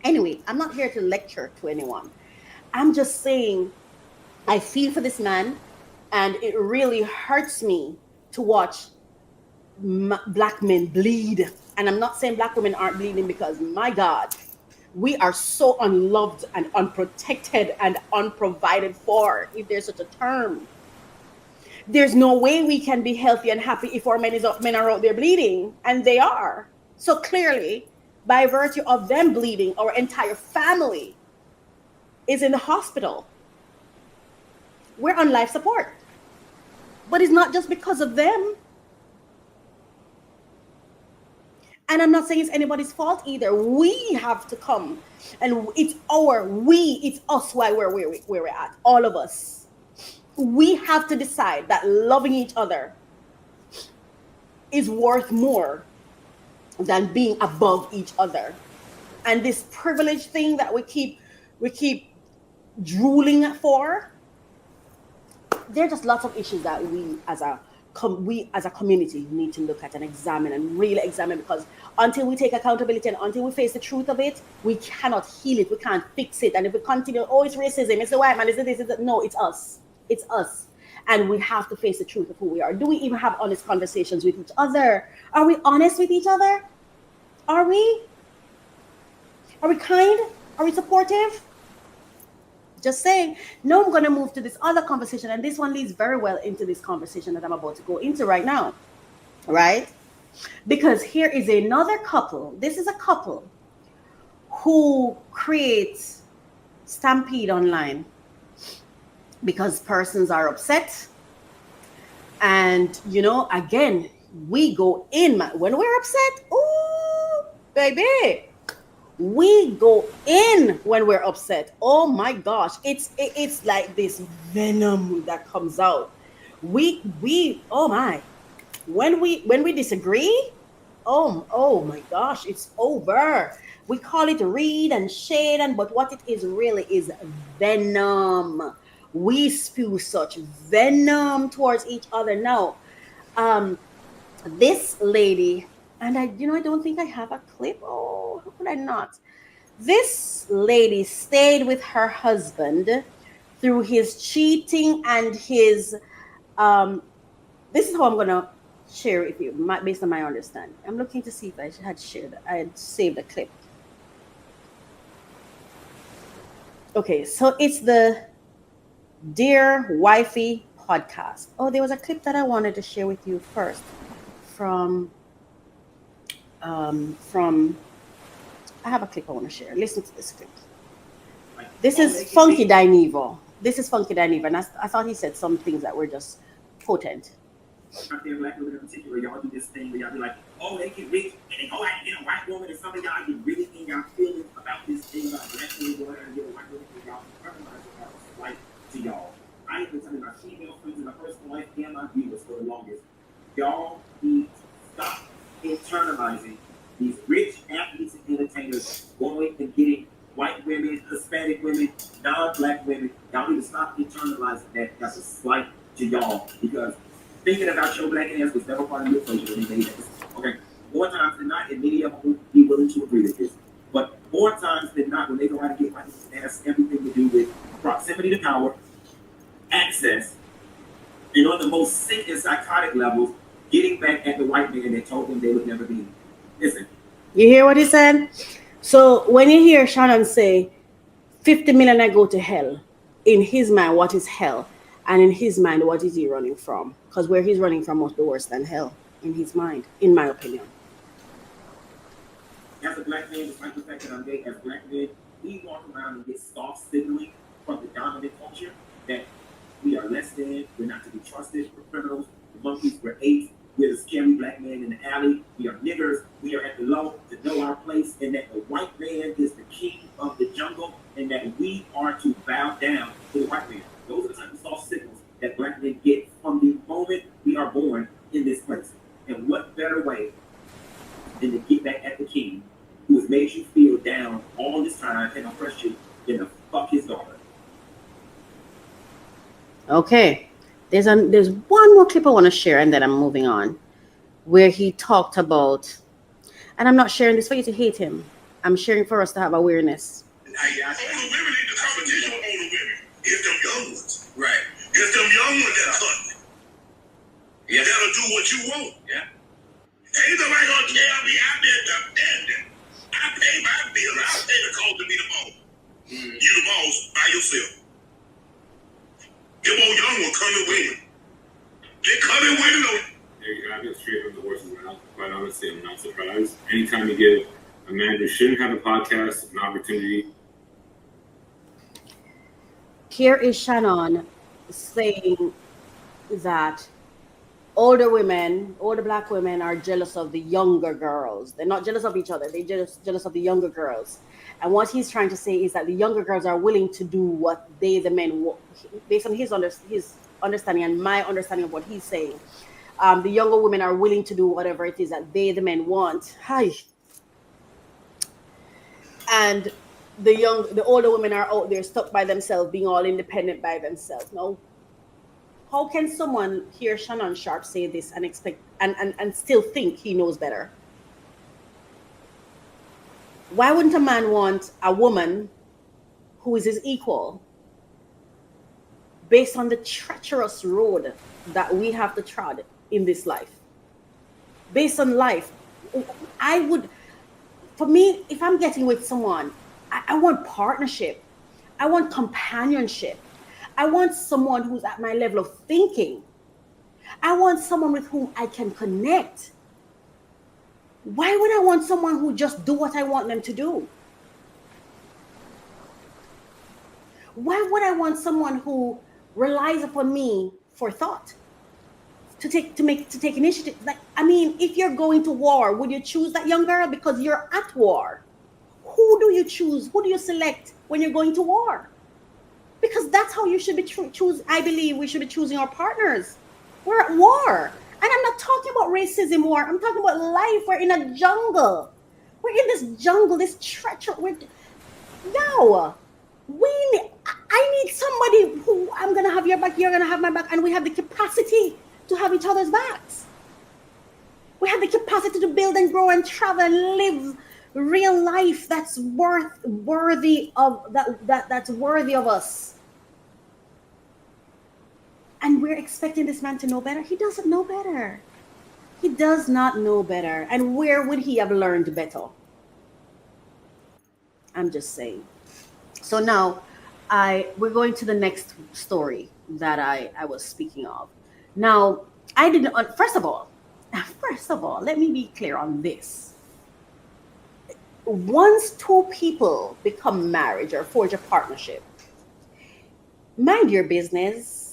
Anyway, I'm not here to lecture to anyone. I'm just saying, I feel for this man, and it really hurts me to watch black men bleed. And I'm not saying black women aren't bleeding, because my God, we are so unloved and unprotected and unprovided for, if there's such a term. There's no way we can be healthy and happy if our men are out there bleeding, and they are. So clearly, by virtue of them bleeding, our entire family is in the hospital. We're on life support. But it's not just because of them. And I'm not saying it's anybody's fault either. We have to come, and it's us why we're where we're at, all of us. We have to decide that loving each other is worth more than being above each other. And this privilege thing that we keep drooling for, there are just lots of issues that we as a community need to look at and examine, and really examine, because until we take accountability and until we face the truth of it, we cannot heal it, we can't fix it. And if we continue, it's racism, it's the white man, it's this, no, it's us. It's us. And we have to face the truth of who we are. Do we even have honest conversations with each other? Are we honest with each other? Are we? Are we kind? Are we supportive? Just saying. Now I'm going to move to this other conversation, and this one leads very well into this conversation that I'm about to go into right now. Right? Because here is another couple. This is a couple who creates stampede online because persons are upset. And, again, we go in. When we're upset, ooh, baby, we go in when we're upset. Oh my gosh, it's like this venom that comes out. Oh my, when we disagree, oh my gosh, it's over. We call it read and shade, but what it is really is venom. We spew such venom towards each other. Now, this lady, and I don't think I have a clip. Oh, how could I not? This lady stayed with her husband through his cheating and his, this is how I'm going to share it with you, based on my understanding. I'm looking to see if I had saved a clip. Okay, so it's the Dear Wifey podcast. Oh, there was a clip that I wanted to share with you first from I have a clip I want to share. Listen to this clip. This is Funky Dinevo. And I thought he said some things that were just potent. Out there, black women in particular, y'all do this thing where y'all be like, oh, they get rich and they go out and get a white woman, and some of y'all get really in y'all feelings about this thing about black women going out and get a white woman, and y'all recognize that was white to y'all. I ain't been telling my female friends and my personal life and my viewers for the longest. Y'all need to stop internalizing these rich athletes and entertainers going and getting y'all because thinking about your black ass was never part of your social when they made that decision. Okay, more times than not, and many of them will be willing to agree with this, but more times than not, when they go out and get money, it has everything to do with proximity to power, access, and on the most sick and psychotic levels, getting back at the white man that told them they would never be. Listen. You hear what he said? So when you hear Shannon say, 50 million I go to hell, in his mind, what is hell? And in his mind, what is he running from? Because where he's running from must be worse than hell in his mind, in my opinion. As a black man, despite the fact that I'm gay, as black men, we walk around and get soft signaling from the dominant culture that we are less than, we're not to be trusted, we're criminals, we're monkeys, we're apes, we're the scary black man in the alley, we are niggers, we are at the low to know our place, and that the white man is the king of the jungle, and that we are to bow down to the white man. Those are the type of soft signals that black men get from the moment we are born in this place. And what better way than to get back at the king who has made you feel down all this time and oppressed you than to fuck his daughter. Okay. There's one more clip I want to share and then I'm moving on, where he talked about, and I'm not sharing this for you to hate him. I'm sharing for us to have awareness. Older women ain't the competition with older women. It's them young ones. Right. It's them young ones that are hunting. Yeah. That'll do what you want. Yeah. Ain't nobody gonna tell me I've been defending. I pay my bill. I pay the cost to be the boss. You the boss by yourself. Them old young ones coming with it. They coming with it. There you go. I get straight from the horse's mouth. Quite honestly, I'm not surprised. Anytime you give a man who shouldn't have a podcast an opportunity. Here is Shannon saying that older black women are jealous of the younger girls. They're not jealous of each other. They're jealous of the younger girls. And what he's trying to say is that the younger girls are willing to do what they, the men, based on his understanding and my understanding of what he's saying. The younger women are willing to do whatever it is that they, the men, want. Hi. And the older women are out there stuck by themselves, being all independent by themselves. No. How can someone hear Shannon Sharpe say this and expect and still think he knows better? Why wouldn't a man want a woman who is his equal based on the treacherous road that we have to trod in this life? Based on life, for me, if I'm getting with someone, I want partnership. I want companionship. I want someone who's at my level of thinking. I want someone with whom I can connect. Why would I want someone who just do what I want them to do? Why would I want someone who relies upon me for thought? To take initiative. Like, I mean, if you're going to war, would you choose that young girl because you're at war? Who do you choose? Who do you select when you're going to war? Because that's how you should be I believe we should be choosing our partners. We're at war. And I'm not talking about racism war. I'm talking about life. We're in a jungle. We're in this jungle, this treacherous. I need somebody who I'm going to have your back, you're going to have my back, and we have the capacity to have each other's backs. We have the capacity to build and grow and travel and live real life that's worthy of that's worthy of us. And we're expecting this man to know better. He doesn't know better. He does not know better. And where would he have learned better? I'm just saying. So now we're going to the next story that I was speaking of. Now, I didn't, first of all, let me be clear on this. Once two people become married or forge a partnership, mind your business.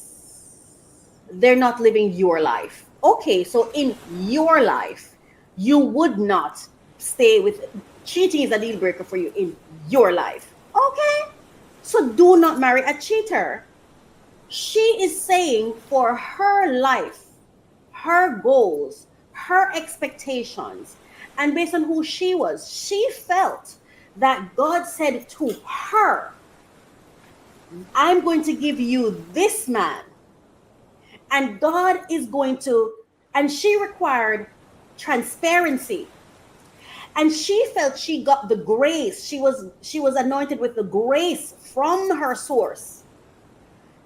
They're not living your life. Okay, so in your life, you would not stay with, cheating is a deal breaker for you in your life. Okay, so do not marry a cheater. She is saying for her life, her goals, her expectations, and based on who she was, she felt that God said to her, I'm going to give you this man. And God is going to, and she required transparency. And she felt she got the grace. She was anointed with the grace from her source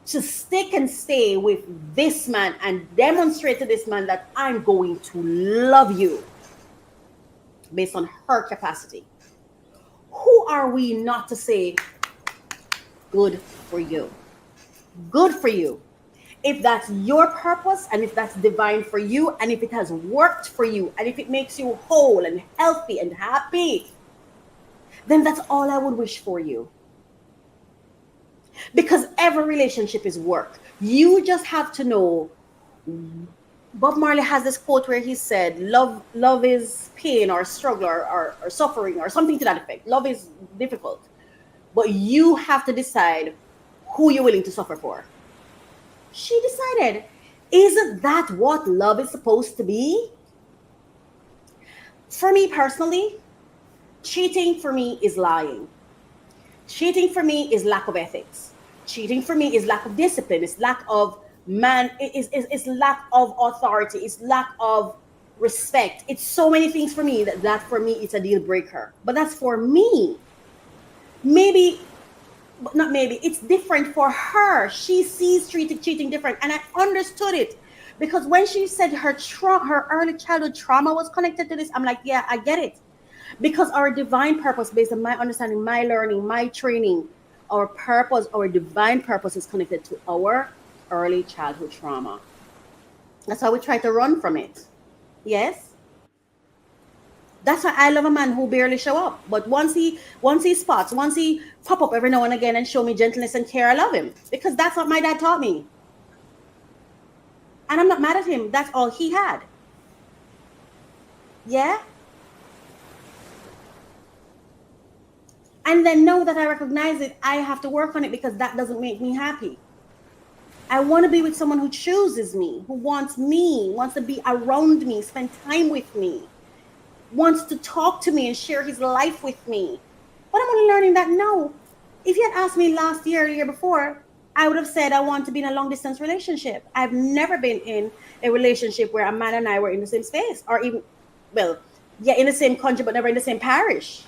to stick and stay with this man and demonstrate to this man that I'm going to love you based on her capacity. Who are we not to say, good for you? Good for you. If that's your purpose and if that's divine for you and if it has worked for you and if it makes you whole and healthy and happy, then that's all I would wish for you. Because every relationship is work. You just have to know. Bob Marley has this quote where he said, love is pain or struggle or suffering or something to that effect. Love is difficult. But you have to decide who you're willing to suffer for. She decided, isn't that what love is supposed to be? For me personally, cheating for me is lying. Cheating for me is lack of ethics. Cheating for me is lack of discipline. It's lack of it's lack of authority. It's lack of respect. It's so many things for me that for me it's a deal breaker. But that's for me. It's different for her. She sees cheating different, and I understood it because when she said her early childhood trauma was connected to this, I'm like, yeah, I get it. Because our divine purpose, based on my understanding, my learning, my training, our purpose, our divine purpose is connected to our early childhood trauma. That's how we try to run from it. Yes. That's why I love a man who barely show up. But once he pop up every now and again and show me gentleness and care, I love him. Because that's what my dad taught me. And I'm not mad at him. That's all he had. Yeah? And then now that I recognize it, I have to work on it because that doesn't make me happy. I want to be with someone who chooses me, who wants me, wants to be around me, spend time with me, wants to talk to me and share his life with me. But I'm only learning that now. If you had asked me last year or the year before, I would have said I want to be in a long distance relationship. I've never been in a relationship where a man and I were in the same space or even, in the same country, but never in the same parish.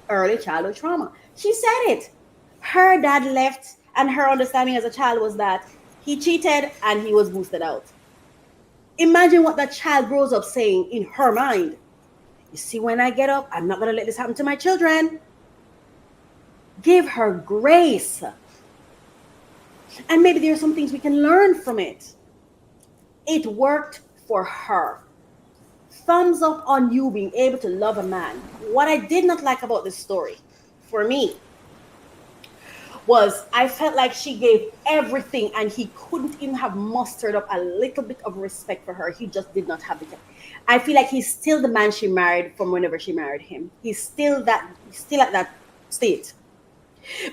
Early childhood trauma. She said it. Her dad left and her understanding as a child was that he cheated and he was boosted out. Imagine what that child grows up saying in her mind. You see, when I get up, I'm not going to let this happen to my children. Give her grace. And maybe there are some things we can learn from it. It worked for her. Thumbs up on you being able to love a man. What I did not like about this story, for me, was I felt like she gave everything and he couldn't even have mustered up a little bit of respect for her. He just did not have it. I feel like he's still the man she married from whenever she married him. He's still at that state.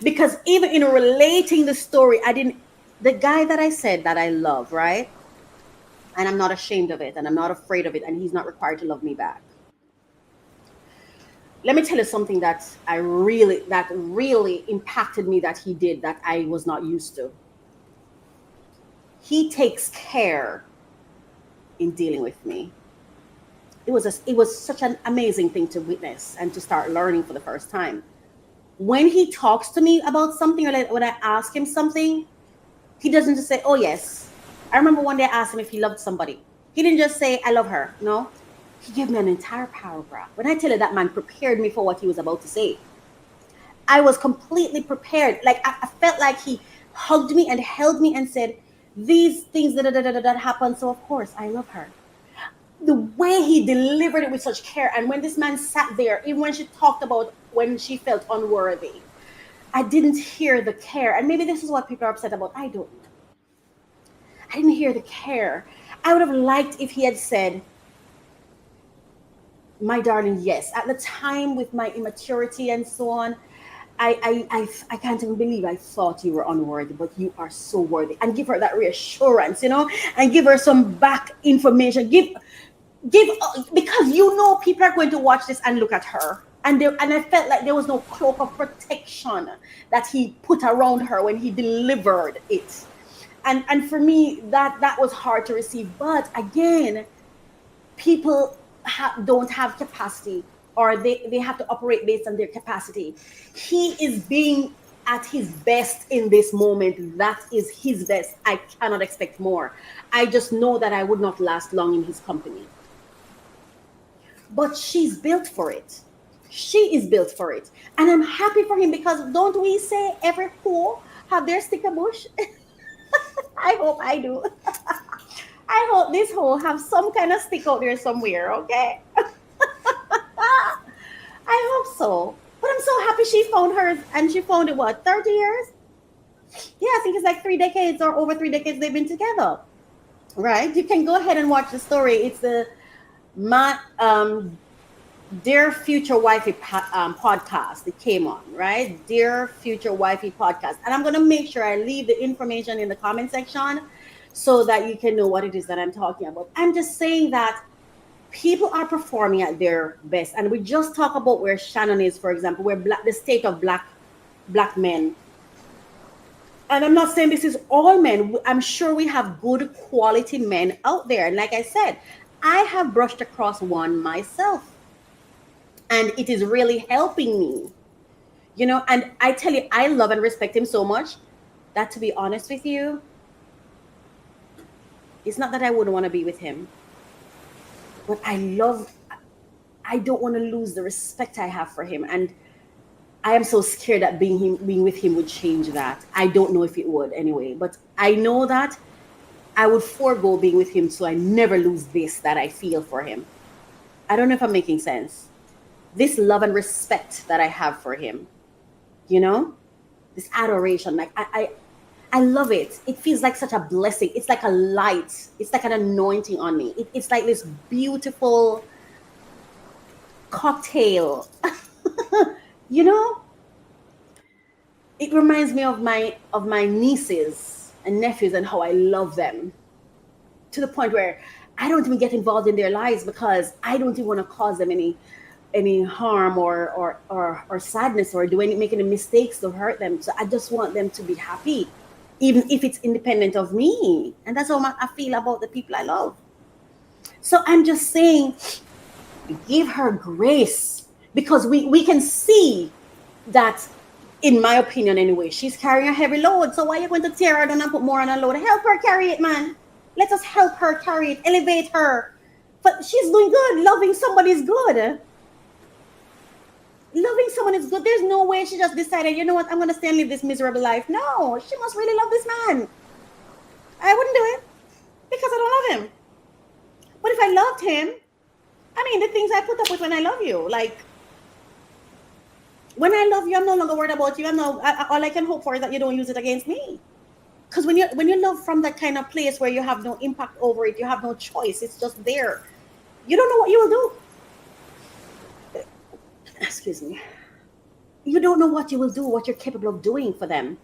Because even in relating the story, the guy that I said that I love, right? And I'm not ashamed of it and I'm not afraid of it and he's not required to love me back. Let me tell you something that really impacted me that he did that I was not used to. He takes care in dealing with me. It was such an amazing thing to witness and to start learning for the first time. When he talks to me about something or when I ask him something, he doesn't just say, oh yes. I remember one day I asked him if he loved somebody. He didn't just say, I love her. No. He gave me an entire paragraph. When I tell you that man prepared me for what he was about to say, I was completely prepared. Like I felt like he hugged me and held me and said, these things that happened. So of course I love her. The way he delivered it with such care. And when this man sat there, even when she talked about when she felt unworthy, I didn't hear the care. And maybe this is what people are upset about. I don't know. I didn't hear the care. I would have liked if he had said, my darling, yes. At the time with my immaturity and so on, I can't even believe I thought you were unworthy, but you are so worthy. And give her that reassurance, and give her some back information. Give because people are going to watch this and look at her. And I felt like there was no cloak of protection that he put around her when he delivered it. And for me, that was hard to receive. But again, people don't have capacity, or they have to operate based on their capacity. He is being at his best in this moment. That is his best. I cannot expect more. I just know that I would not last long in his company. But she's built for it. She is built for it. And I'm happy for him, because don't we say every hoe have their sticker bush? I hope I do. I hope this hoe have some kind of stick out there somewhere, okay? I hope so. But I'm so happy she found hers, and she found it, what, 30 years? Yeah, I think it's like 3 decades or over 3 decades they've been together. Right? You can go ahead and watch the story. It's the Dear Future Wifey podcast. It came on, right? Dear Future Wifey podcast. And I'm going to make sure I leave the information in the comment section so that you can know what it is that I'm talking about. I'm just saying that people are performing at their best. And we just talk about where Shannon is, for example, where the state of black men. And I'm not saying this is all men. I'm sure we have good quality men out there. And like I said, I have brushed across one myself. And it is really helping me. You know, and I tell you, I love and respect him so much that, to be honest with you, it's not that I wouldn't want to be with him. But I don't want to lose the respect I have for him. And I am so scared that being with him would change that. I don't know if it would anyway, but I know that I would forego being with him so I never lose this that I feel for him. I don't know if I'm making sense. This love and respect that I have for him, you know, this adoration, like I love it. It feels like such a blessing. It's like a light. It's like an anointing on me. It's like this beautiful cocktail. You know, it reminds me of my nieces and nephews and how I love them, to the point where I don't even get involved in their lives because I don't even want to cause them any harm or sadness or make any mistakes to hurt them. So I just want them to be happy, even if it's independent of me. And that's how I feel about the people I love. So I'm just saying, give her grace. Because we can see that, in my opinion anyway, she's carrying a heavy load. So why are you going to tear her down and put more on her load? Help her carry it, man. Let us help her carry it, elevate her. But she's doing good. Loving somebody is good. Loving someone is good. There's no way she just decided, you know what, I'm going to stay and live this miserable life. No, she must really love this man. I wouldn't do it because I don't love him. But if I loved him, I mean, the things I put up with when I love you, like, when I love you, I'm no longer worried about you. All I can hope for is that you don't use it against me. Because when you love from that kind of place where you have no impact over it, you have no choice. It's just there. You don't know what you will do. Excuse me. You don't know what you will do, what you're capable of doing for them.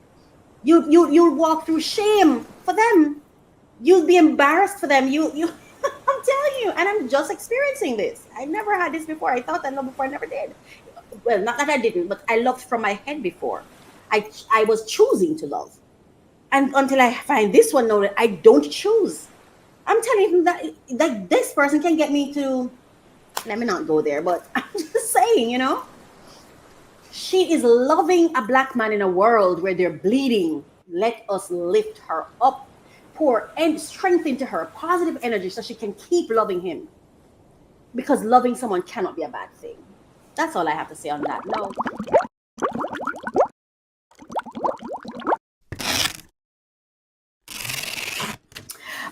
You'll walk through shame for them. You'll be embarrassed for them. You I'm telling you, and I'm just experiencing this. I never had this before. I thought I loved before. I never did. Well, not that I didn't, but I loved from my head before. I was choosing to love. And until I find this one now that I don't choose. I'm telling you that this person can get me to, let me not go there, but I'm just saying, you know, she is loving a black man in a world where they're bleeding. Let us lift her up, pour and strength into her, positive energy so she can keep loving him. Because loving someone cannot be a bad thing. That's all I have to say on that. No.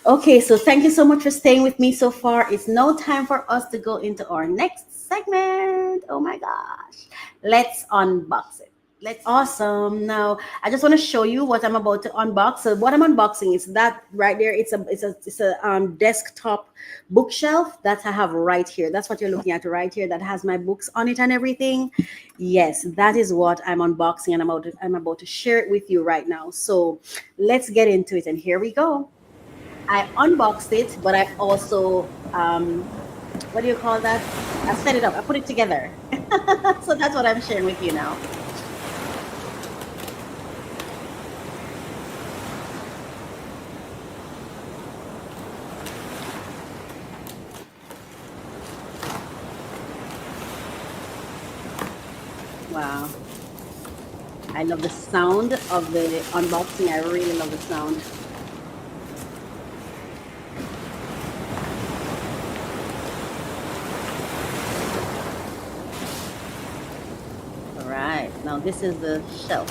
Okay, so thank you so much for staying with me so far. It's now time for us to go into our next segment. Oh my gosh. Let's unbox it. Awesome. Now, I just want to show you what I'm about to unbox. So what I'm unboxing is that right there. It's a desktop bookshelf that I have right here. That's what you're looking at right here. That has my books on it and everything. Yes, that is what I'm unboxing, and I'm about to share it with you right now. So let's get into it. And here we go. I unboxed it, but I also what do you call that? I set it up. I put it together. So that's what I'm sharing with you now. Wow. I love the sound of the unboxing. I really love the sound. All right. Now this is the shelf.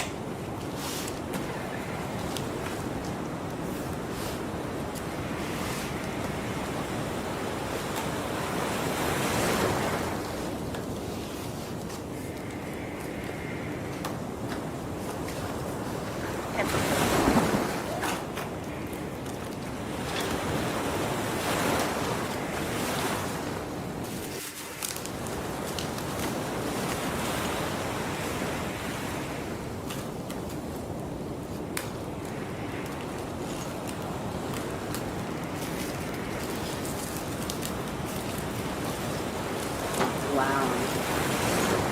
Wow.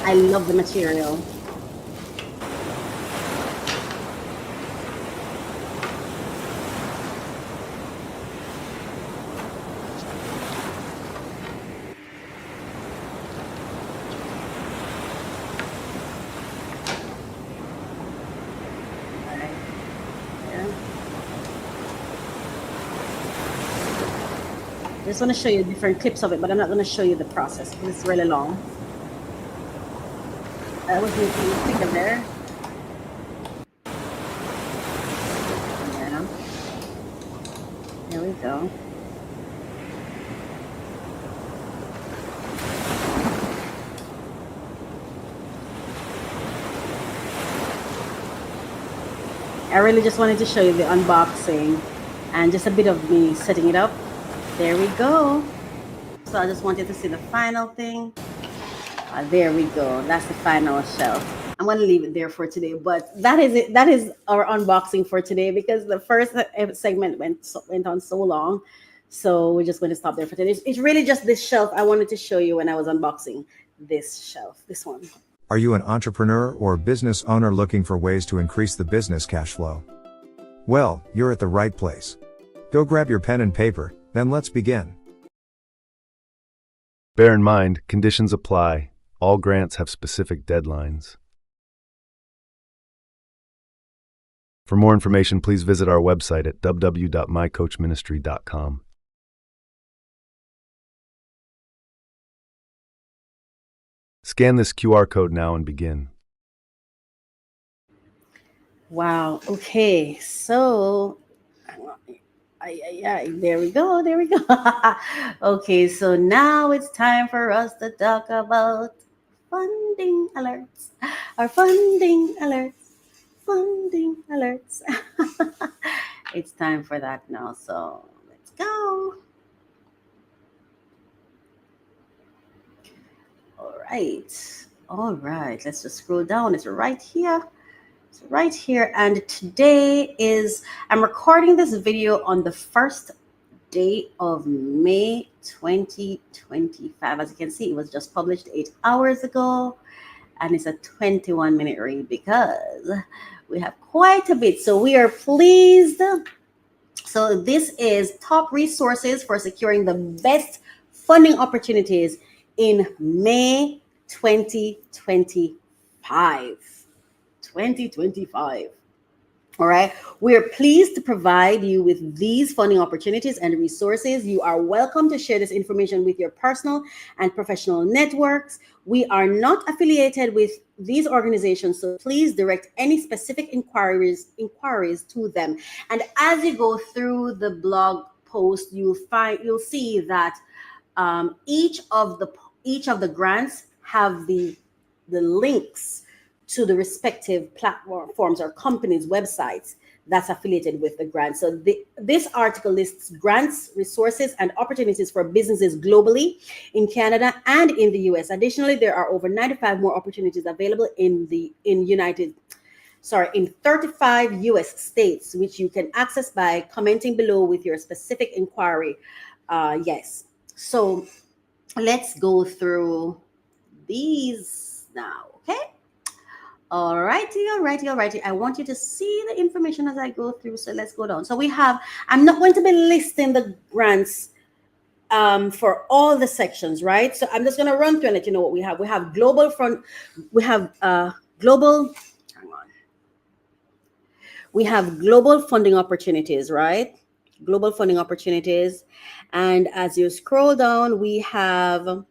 I love the material. Right there. I just want to show you different clips of it, but I'm not going to show you the process because it's really long. That was making it thicker there. Yeah. There we go. I really just wanted to show you the unboxing and just a bit of me setting it up. There we go. So I just wanted to see the final thing. There we go. That's the final shelf. I'm going to leave it there for today, but that is it. That is our unboxing for today because the first segment went on so long. So we're just going to stop there for today. It's really just this shelf I wanted to show you when I was unboxing this shelf, this one. Are you an entrepreneur or business owner looking for ways to increase the business cash flow? Well, you're at the right place. Go grab your pen and paper, then let's begin. Bear in mind, conditions apply. All grants have specific deadlines. For more information, please visit our website at www.mycoachministry.com. Scan this QR code now and begin. Wow. Okay. So, there we go. There we go. Okay. So now it's time for us to talk about funding alerts. Our funding alerts. Funding alerts. It's time for that now. So let's go. All right. Let's just scroll down. It's right here. It's right here. And today I'm recording this video on the first day of May 2025. As you can see, it was just published 8 hours ago. And it's a 21-minute read because we have quite a bit. So we are pleased. So this is top resources for securing the best funding opportunities in May 2025. 2025. All right. We are pleased to provide you with these funding opportunities and resources. You are welcome to share this information with your personal and professional networks. We are not affiliated with these organizations, so please direct any specific inquiries to them. And as you go through the blog post, you'll see that each of the grants have the links to the respective platforms or companies' websites that's affiliated with the grant. So this article lists grants, resources, and opportunities for businesses globally, in Canada and in the US. Additionally, there are over 95 more opportunities available in 35 US states, which you can access by commenting below with your specific inquiry. Yes. So let's go through these now, okay? Alrighty. I want you to see the information as I go through. So let's go down. So I'm not going to be listing the grants for all the sections, right? So I'm just going to run through and let you know what we have. We have global front, we have global, hang on. We have global funding opportunities, right? Global funding opportunities. And as you scroll down, we have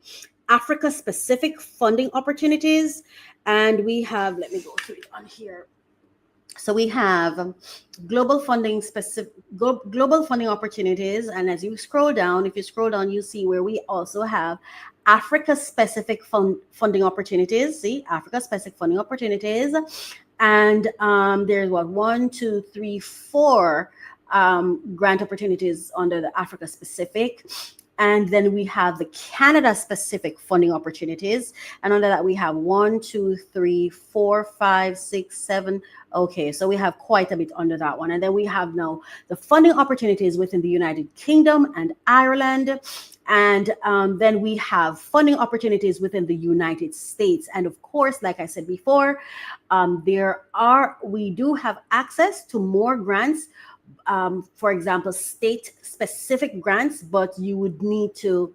Africa specific funding opportunities. And we have, let me go through it on here. So we have global funding global funding opportunities. And as you scroll down, if you scroll down, you see where we also have Africa specific funding opportunities. See, Africa specific funding opportunities. And there's what, 1, 2, 3, 4 grant opportunities under the Africa specific. And then we have the Canada specific funding opportunities. And under that, we have 1, 2, 3, 4, 5, 6, 7. Okay, so we have quite a bit under that one. And then we have now the funding opportunities within the United Kingdom and Ireland. And then we have funding opportunities within the United States. And of course, like I said before, we do have access to more grants. For example, state-specific grants, but you would need to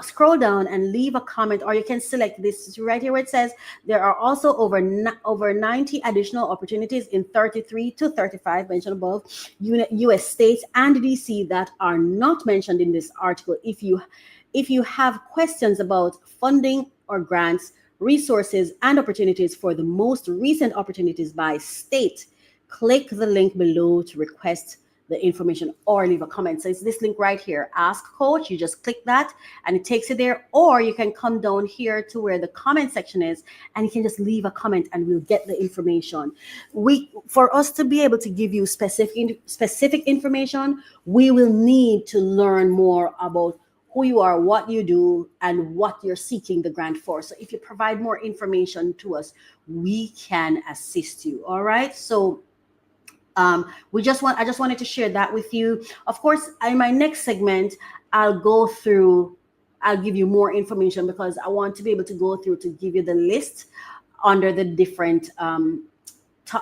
scroll down and leave a comment, or you can select this right here where it says there are also over 90 additional opportunities in 33 to 35 mentioned above U.S. states and DC that are not mentioned in this article. If you have questions about funding or grants, resources, and opportunities for the most recent opportunities by state, click the link below to request the information or leave a comment. So it's this link right here, Ask Coach. You just click that and it takes you there, or you can come down here to where the comment section is and you can just leave a comment and we'll get the information. For us to be able to give you specific information, we will need to learn more about who you are, what you do, and what you're seeking the grant for. So if you provide more information to us, we can assist you. All right. So I just wanted to share that with you. Of course, in my next segment, I'll give you more information because I want to be able to go through to give you the list under the different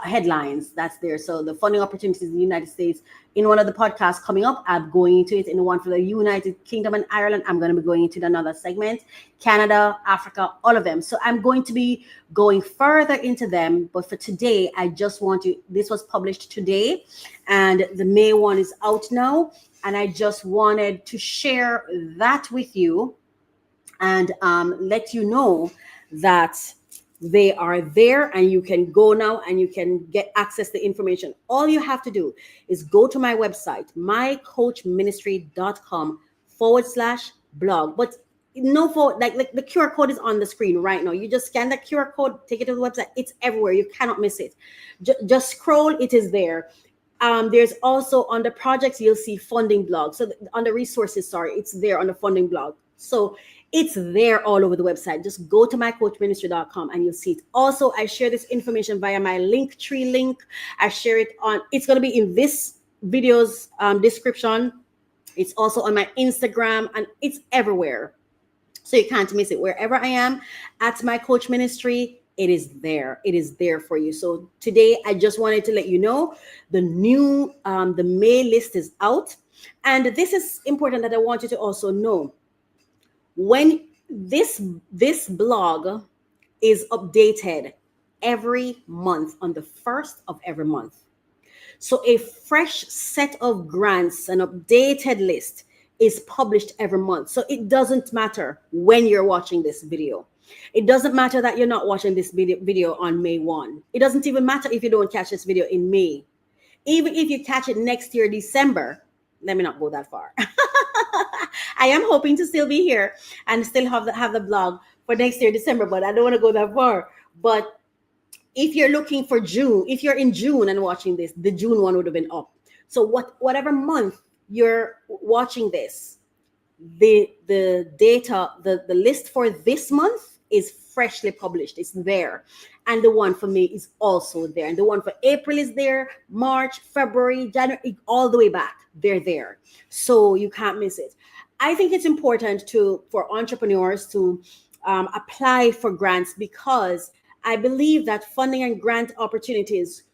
headlines that's there. So the funding opportunities in the United States, in one of the podcasts coming up, I'm going into it. In the one for the United Kingdom and Ireland, I'm going to be going into another segment. Canada, Africa, all of them. So I'm going to be going further into them. But for today, this was published today and the May one is out now. And I just wanted to share that with you and let you know that they are there and you can go now and you can get access to information. All you have to do is go to my website, mycoachministry.com/blog. But like the QR code is on the screen right now. You just scan the QR code, take it to the website. It's everywhere. You cannot miss it. Just scroll. It is there. There's also on the projects, you'll see funding blog. So on the resources, it's there on the funding blog. So it's there all over the website. Just go to mycoachministry.com and you'll see it. Also, I share this information via my Linktree link. I share it it's going to be in this video's description. It's also on my Instagram and it's everywhere. So you can't miss it. Wherever I am at My Coach Ministry, it is there. It is there for you. So today, I just wanted to let you know the new, the May list is out. And this is important that I want you to also know. When this blog is updated every month on the 1st of every month. So a fresh set of grants, an updated list is published every month. So it doesn't matter when you're watching this video. It doesn't matter that you're not watching this video on May 1. It doesn't even matter if you don't catch this video in May. Even if you catch it next year, December, let me not go that far. I am hoping to still be here and still have the blog for next year, December, but I don't want to go that far. But if you're looking for June, if you're in June and watching this, the June one would have been up. So whatever month you're watching this, the data, the list for this month is freshly published. It's there. And the one for May is also there. And the one for April is there, March, February, January, all the way back. They're there. So you can't miss it. I think it's important for entrepreneurs to apply for grants because I believe that funding and grant opportunities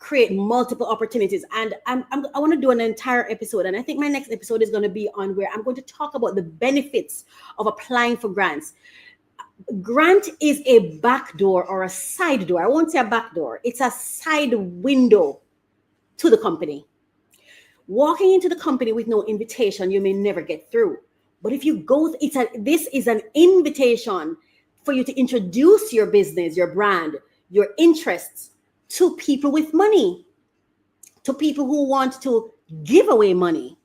create multiple opportunities. And I want to do an entire episode. And I think my next episode is going to be on where I'm going to talk about the benefits of applying for grants. Grant is a back door or a side door. I won't say a back door. It's a side window to the company. Walking into the company with no invitation, you may never get through. But if you go, this is an invitation for you to introduce your business, your brand, your interests to people with money, to people who want to give away money,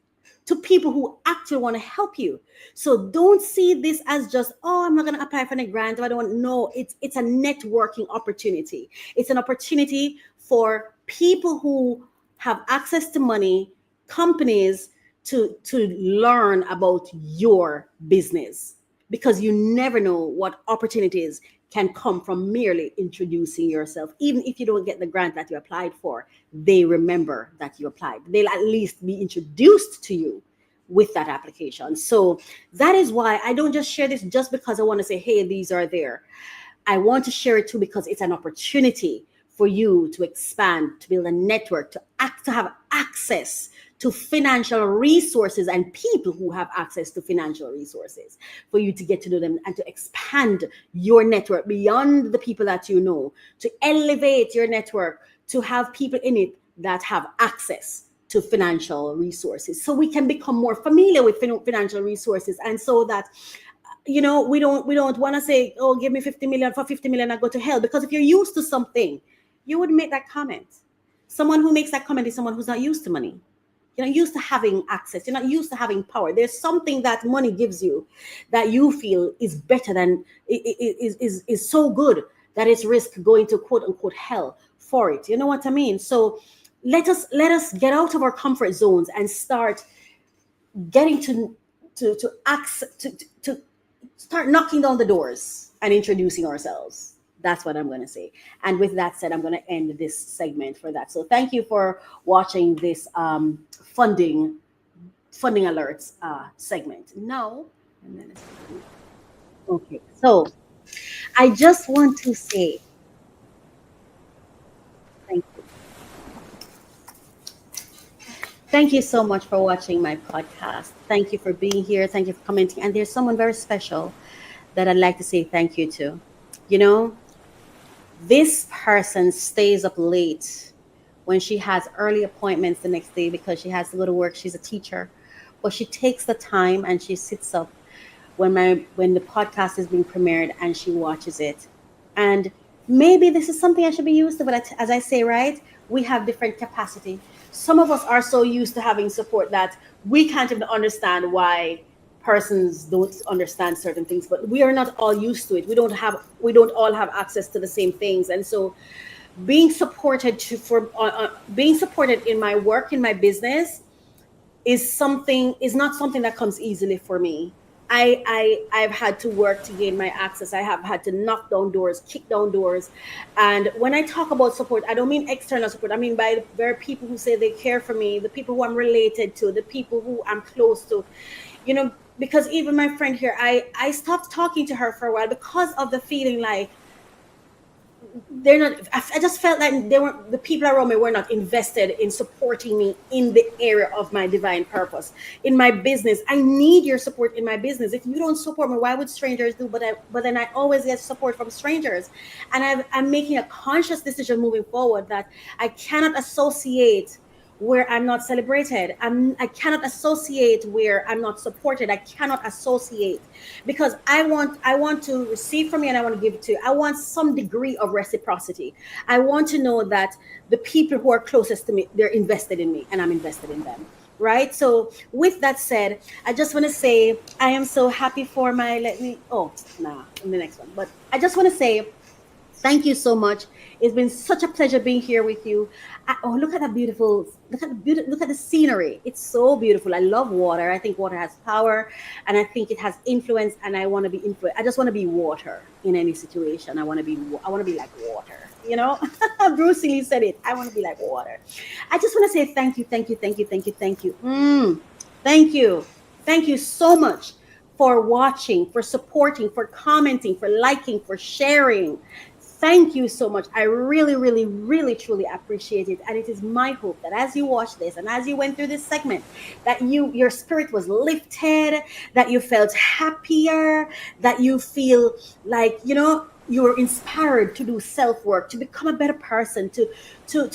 to people who actually want to help you. So don't see this as just, oh, I'm not going to apply for a grant. I don't know. It's a networking opportunity. It's an opportunity for people who have access to money, companies to learn about your business, because you never know what opportunities can come from merely introducing yourself. Even if you don't get the grant that you applied for, they remember that you applied. They'll at least be introduced to you with that application. So that is why I don't just share this just because I want to say, hey, these are there. I want to share it too because it's an opportunity for you to expand, to build a network, to have access to financial resources and people who have access to financial resources, for you to get to know them and to expand your network beyond the people that you know, to elevate your network, to have people in it that have access to financial resources, so we can become more familiar with financial resources. And so that, we don't want to say, oh, give me 50 million, for 50 million I go to hell, because if you're used to something, you wouldn't make that comment. Someone who makes that comment is someone who's not used to money. You're not used to having access. You're not used to having power. There's something that money gives you that you feel is better than, is so good that it's risk going to quote unquote hell for it. You know what I mean? So let us get out of our comfort zones and start getting to start knocking down the doors and introducing ourselves. That's what I'm going to say. And with that said, I'm going to end this segment for that. So thank you for watching this funding alerts segment. Now, okay. So I just want to say thank you. Thank you so much for watching my podcast. Thank you for being here. Thank you for commenting. And there's someone very special that I'd like to say thank you to. This person stays up late when she has early appointments the next day because she has to go to work. She's a teacher, but she takes the time and she sits up when the podcast is being premiered and she watches it. And maybe this is something I should be used to, but as I say, right, we have different capacity. Some of us are so used to having support that we can't even understand why persons don't understand certain things, but we are not all used to it. We don't all have access to the same things. And so being supported being supported in my work, in my business is not something that comes easily for me. I've had to work to gain my access. I have had to knock down doors, kick down doors. And when I talk about support, I don't mean external support. I mean by there are people who say they care for me, the people who I'm related to, the people who I'm close to, because even my friend here, I stopped talking to her for a while because of the feeling like I just felt like the people around me were not invested in supporting me in the area of my divine purpose, in my business. I need your support in my business. If you don't support me, why would strangers do? But then I always get support from strangers. And I'm making a conscious decision moving forward that I cannot associate where I'm not celebrated. I cannot associate where I'm not supported. I cannot associate, because I want to receive from you and I want to give it to you. I want some degree of reciprocity. I want to know that the people who are closest to me, they're invested in me and I'm invested in them. Right? So with that said, I just want to say I am so happy for in the next one. But I just want to say thank you so much. It's been such a pleasure being here with you. Look at the scenery. It's so beautiful. I love water. I think water has power and I think it has influence, and I want to be influenced. I just want to be water in any situation. I want to be like water, Bruce Lee said it. I want to be like water. I just want to say thank you. Thank you so much for watching, for supporting, for commenting, for liking, for sharing. thank you so much. I really, really, really, truly appreciate it. And it is my hope that as you watch this and as you went through this segment, that your spirit was lifted, that you felt happier, that you feel like, you were inspired to do self-work, to become a better person, to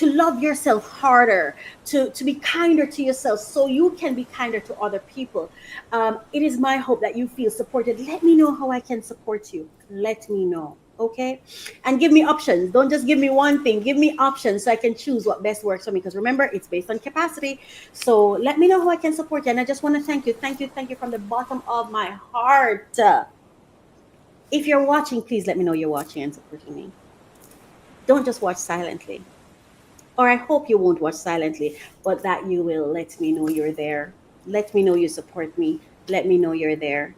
love yourself harder, to be kinder to yourself so you can be kinder to other people. It is my hope that you feel supported. Let me know how I can support you. Let me know. Okay. And give me options. Don't just give me one thing. Give me options so I can choose what best works for me. Because remember, it's based on capacity. So let me know how I can support you. And I just want to thank you from the bottom of my heart. If you're watching, please let me know you're watching and supporting me. Don't just watch silently. Or I hope you won't watch silently, but that you will let me know you're there. Let me know you support me. Let me know you're there.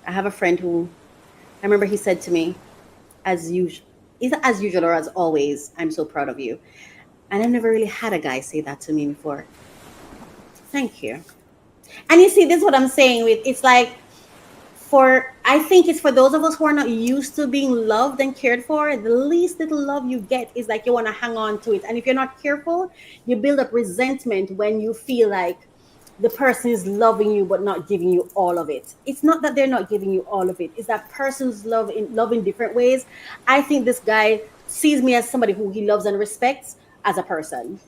I have a friend who, I remember he said to me, as usual, either as usual or as always, I'm so proud of you. And I've never really had a guy say that to me before. Thank you. And you see, this is what I'm saying with, it's like, I think it's for those of us who are not used to being loved and cared for, the least little love you get is like you want to hang on to it. And if you're not careful, you build up resentment when you feel like the person is loving you but not giving you all of it. It's not that they're not giving you all of it. It's that person's love in different ways. I think this guy sees me as somebody who he loves and respects as a person.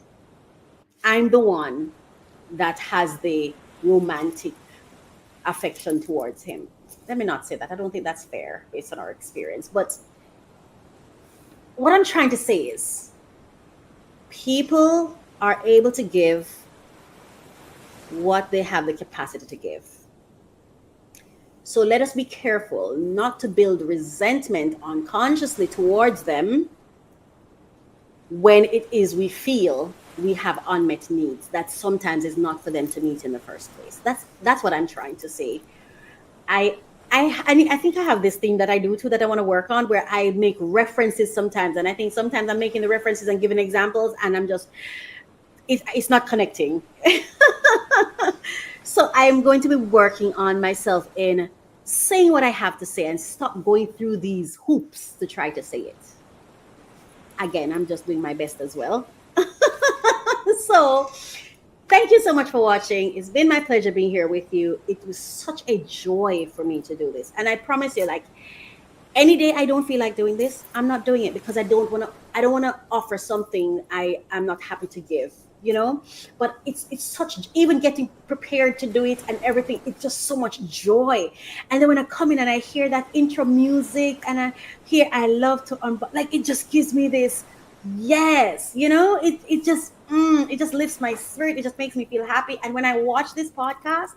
I'm the one that has the romantic affection towards him. Let me not say that. I don't think that's fair based on our experience. But what I'm trying to say is people are able to give what they have the capacity to give. So let us be careful not to build resentment unconsciously towards them when it is we feel we have unmet needs that sometimes is not for them to meet in the first place. That's what I'm trying to say. I think I have this thing that I do too that I want to work on, where I make references sometimes, and I think sometimes I'm making the references and giving examples, and I'm just it's not connecting. So I'm going to be working on myself in saying what I have to say and stop going through these hoops to try to say it. Again, I'm just doing my best as well. So thank you so much for watching. It's been my pleasure being here with you. It was such a joy for me to do this. And I promise you, like, any day I don't feel like doing this, I'm not doing it because I don't want to offer something I'm not happy to give, but it's such, even getting prepared to do it and everything, it's just so much joy. And then when I come in and I hear that intro music and I love to like, it just gives me this, yes, it just lifts my spirit. It just makes me feel happy. And when I watch this podcast,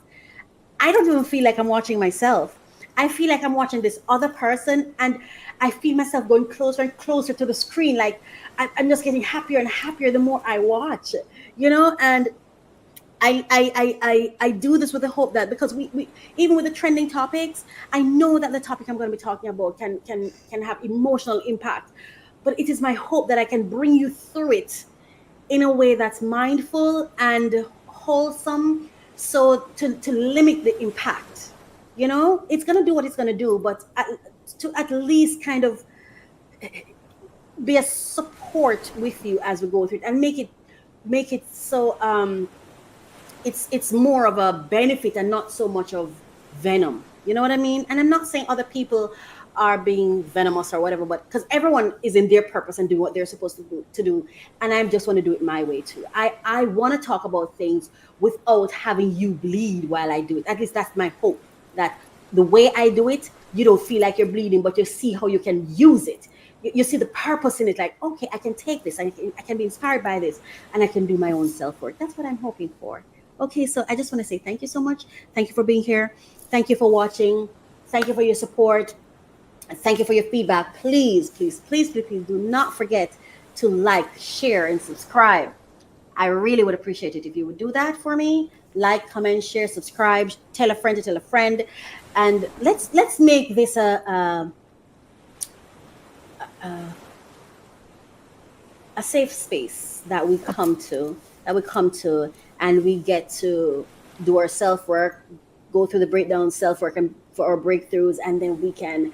I don't even feel like I'm watching myself. I feel like I'm watching this other person, and I feel myself going closer and closer to the screen. Like I'm just getting happier and happier the more I watch, and I do this with the hope that, because we even with the trending topics, I know that the topic I'm going to be talking about can have emotional impact, but it is my hope that I can bring you through it in a way that's mindful and wholesome, so to limit the impact. It's going to do what it's going to do, but to at least kind of be a support with you as we go through it, and make it so it's more of a benefit and not so much of venom. You know what I mean? And I'm not saying other people are being venomous or whatever, but because everyone is in their purpose and doing what they're supposed to do, and I just want to do it my way too. I want to talk about things without having you bleed while I do it. At least that's my hope, that the way I do it, you don't feel like you're bleeding, but you see how you can use it. You see the purpose in it, like, okay, I can take this, I can be inspired by this, and I can do my own self-work. That's what I'm hoping for. Okay, so I just want to say thank you so much. Thank you for being here. Thank you for watching. Thank you for your support. And thank you for your feedback. Please, please, please, please, please do not forget to like, share, and subscribe. I really would appreciate it if you would do that for me. Like, comment, share, subscribe, tell a friend to tell a friend. And let's make this a safe space that we come to, and we get to do our self-work, go through the breakdown self-work, and for our breakthroughs, and then we can,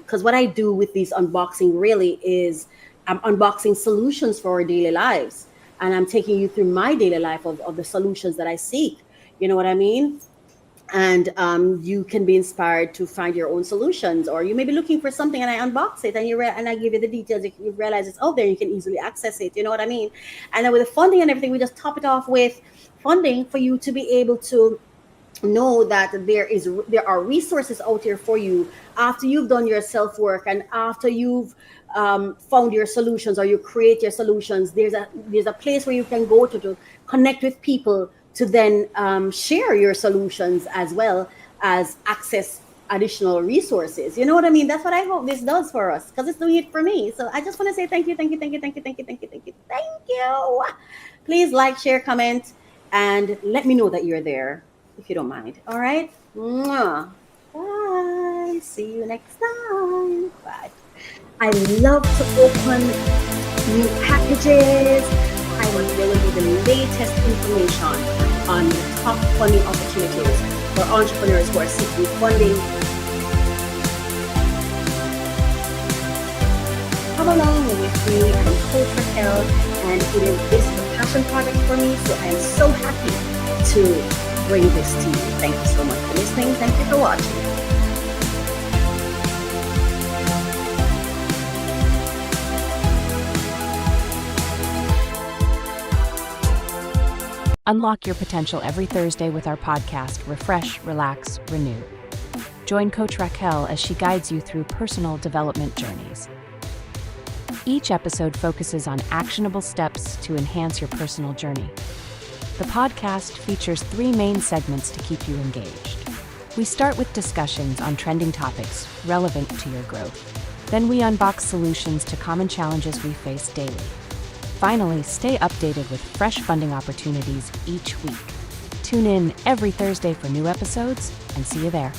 because what I do with these unboxing really is I'm unboxing solutions for our daily lives, and I'm taking you through my daily life of the solutions that I seek. You know what I mean? And you can be inspired to find your own solutions, or you may be looking for something and I unbox it and and I give you the details. You realize it's out there, you can easily access it. You know what I mean? And then with the funding and everything, we just top it off with funding for you to be able to know that there are resources out here for you after you've done your self work, and after you've found your solutions, or you create your solutions. There's a place where you can go to connect with people, to then share your solutions, as well as access additional resources. You know what I mean? That's what I hope this does for us, because it's doing it for me. So I just want to say thank you. Please like, share, comment, and let me know that you're there, if you don't mind. All right? Mwah. Bye. See you next time. Bye. I love to open new packages. I will give you the latest information on the top funding opportunities for entrepreneurs who are seeking funding. Come along with me. I'm Coach Racquel, and this is a passion project for me, so I am so happy to bring this to you. Thank you so much for listening. Thank you for watching. Unlock your potential every Thursday with our podcast, Refresh, Relax, Renew. Join Coach Racquel as she guides you through personal development journeys. Each episode focuses on actionable steps to enhance your personal journey. The podcast features 3 main segments to keep you engaged. We start with discussions on trending topics relevant to your growth. Then we unbox solutions to common challenges we face daily. Finally, stay updated with fresh funding opportunities each week. Tune in every Thursday for new episodes, and see you there.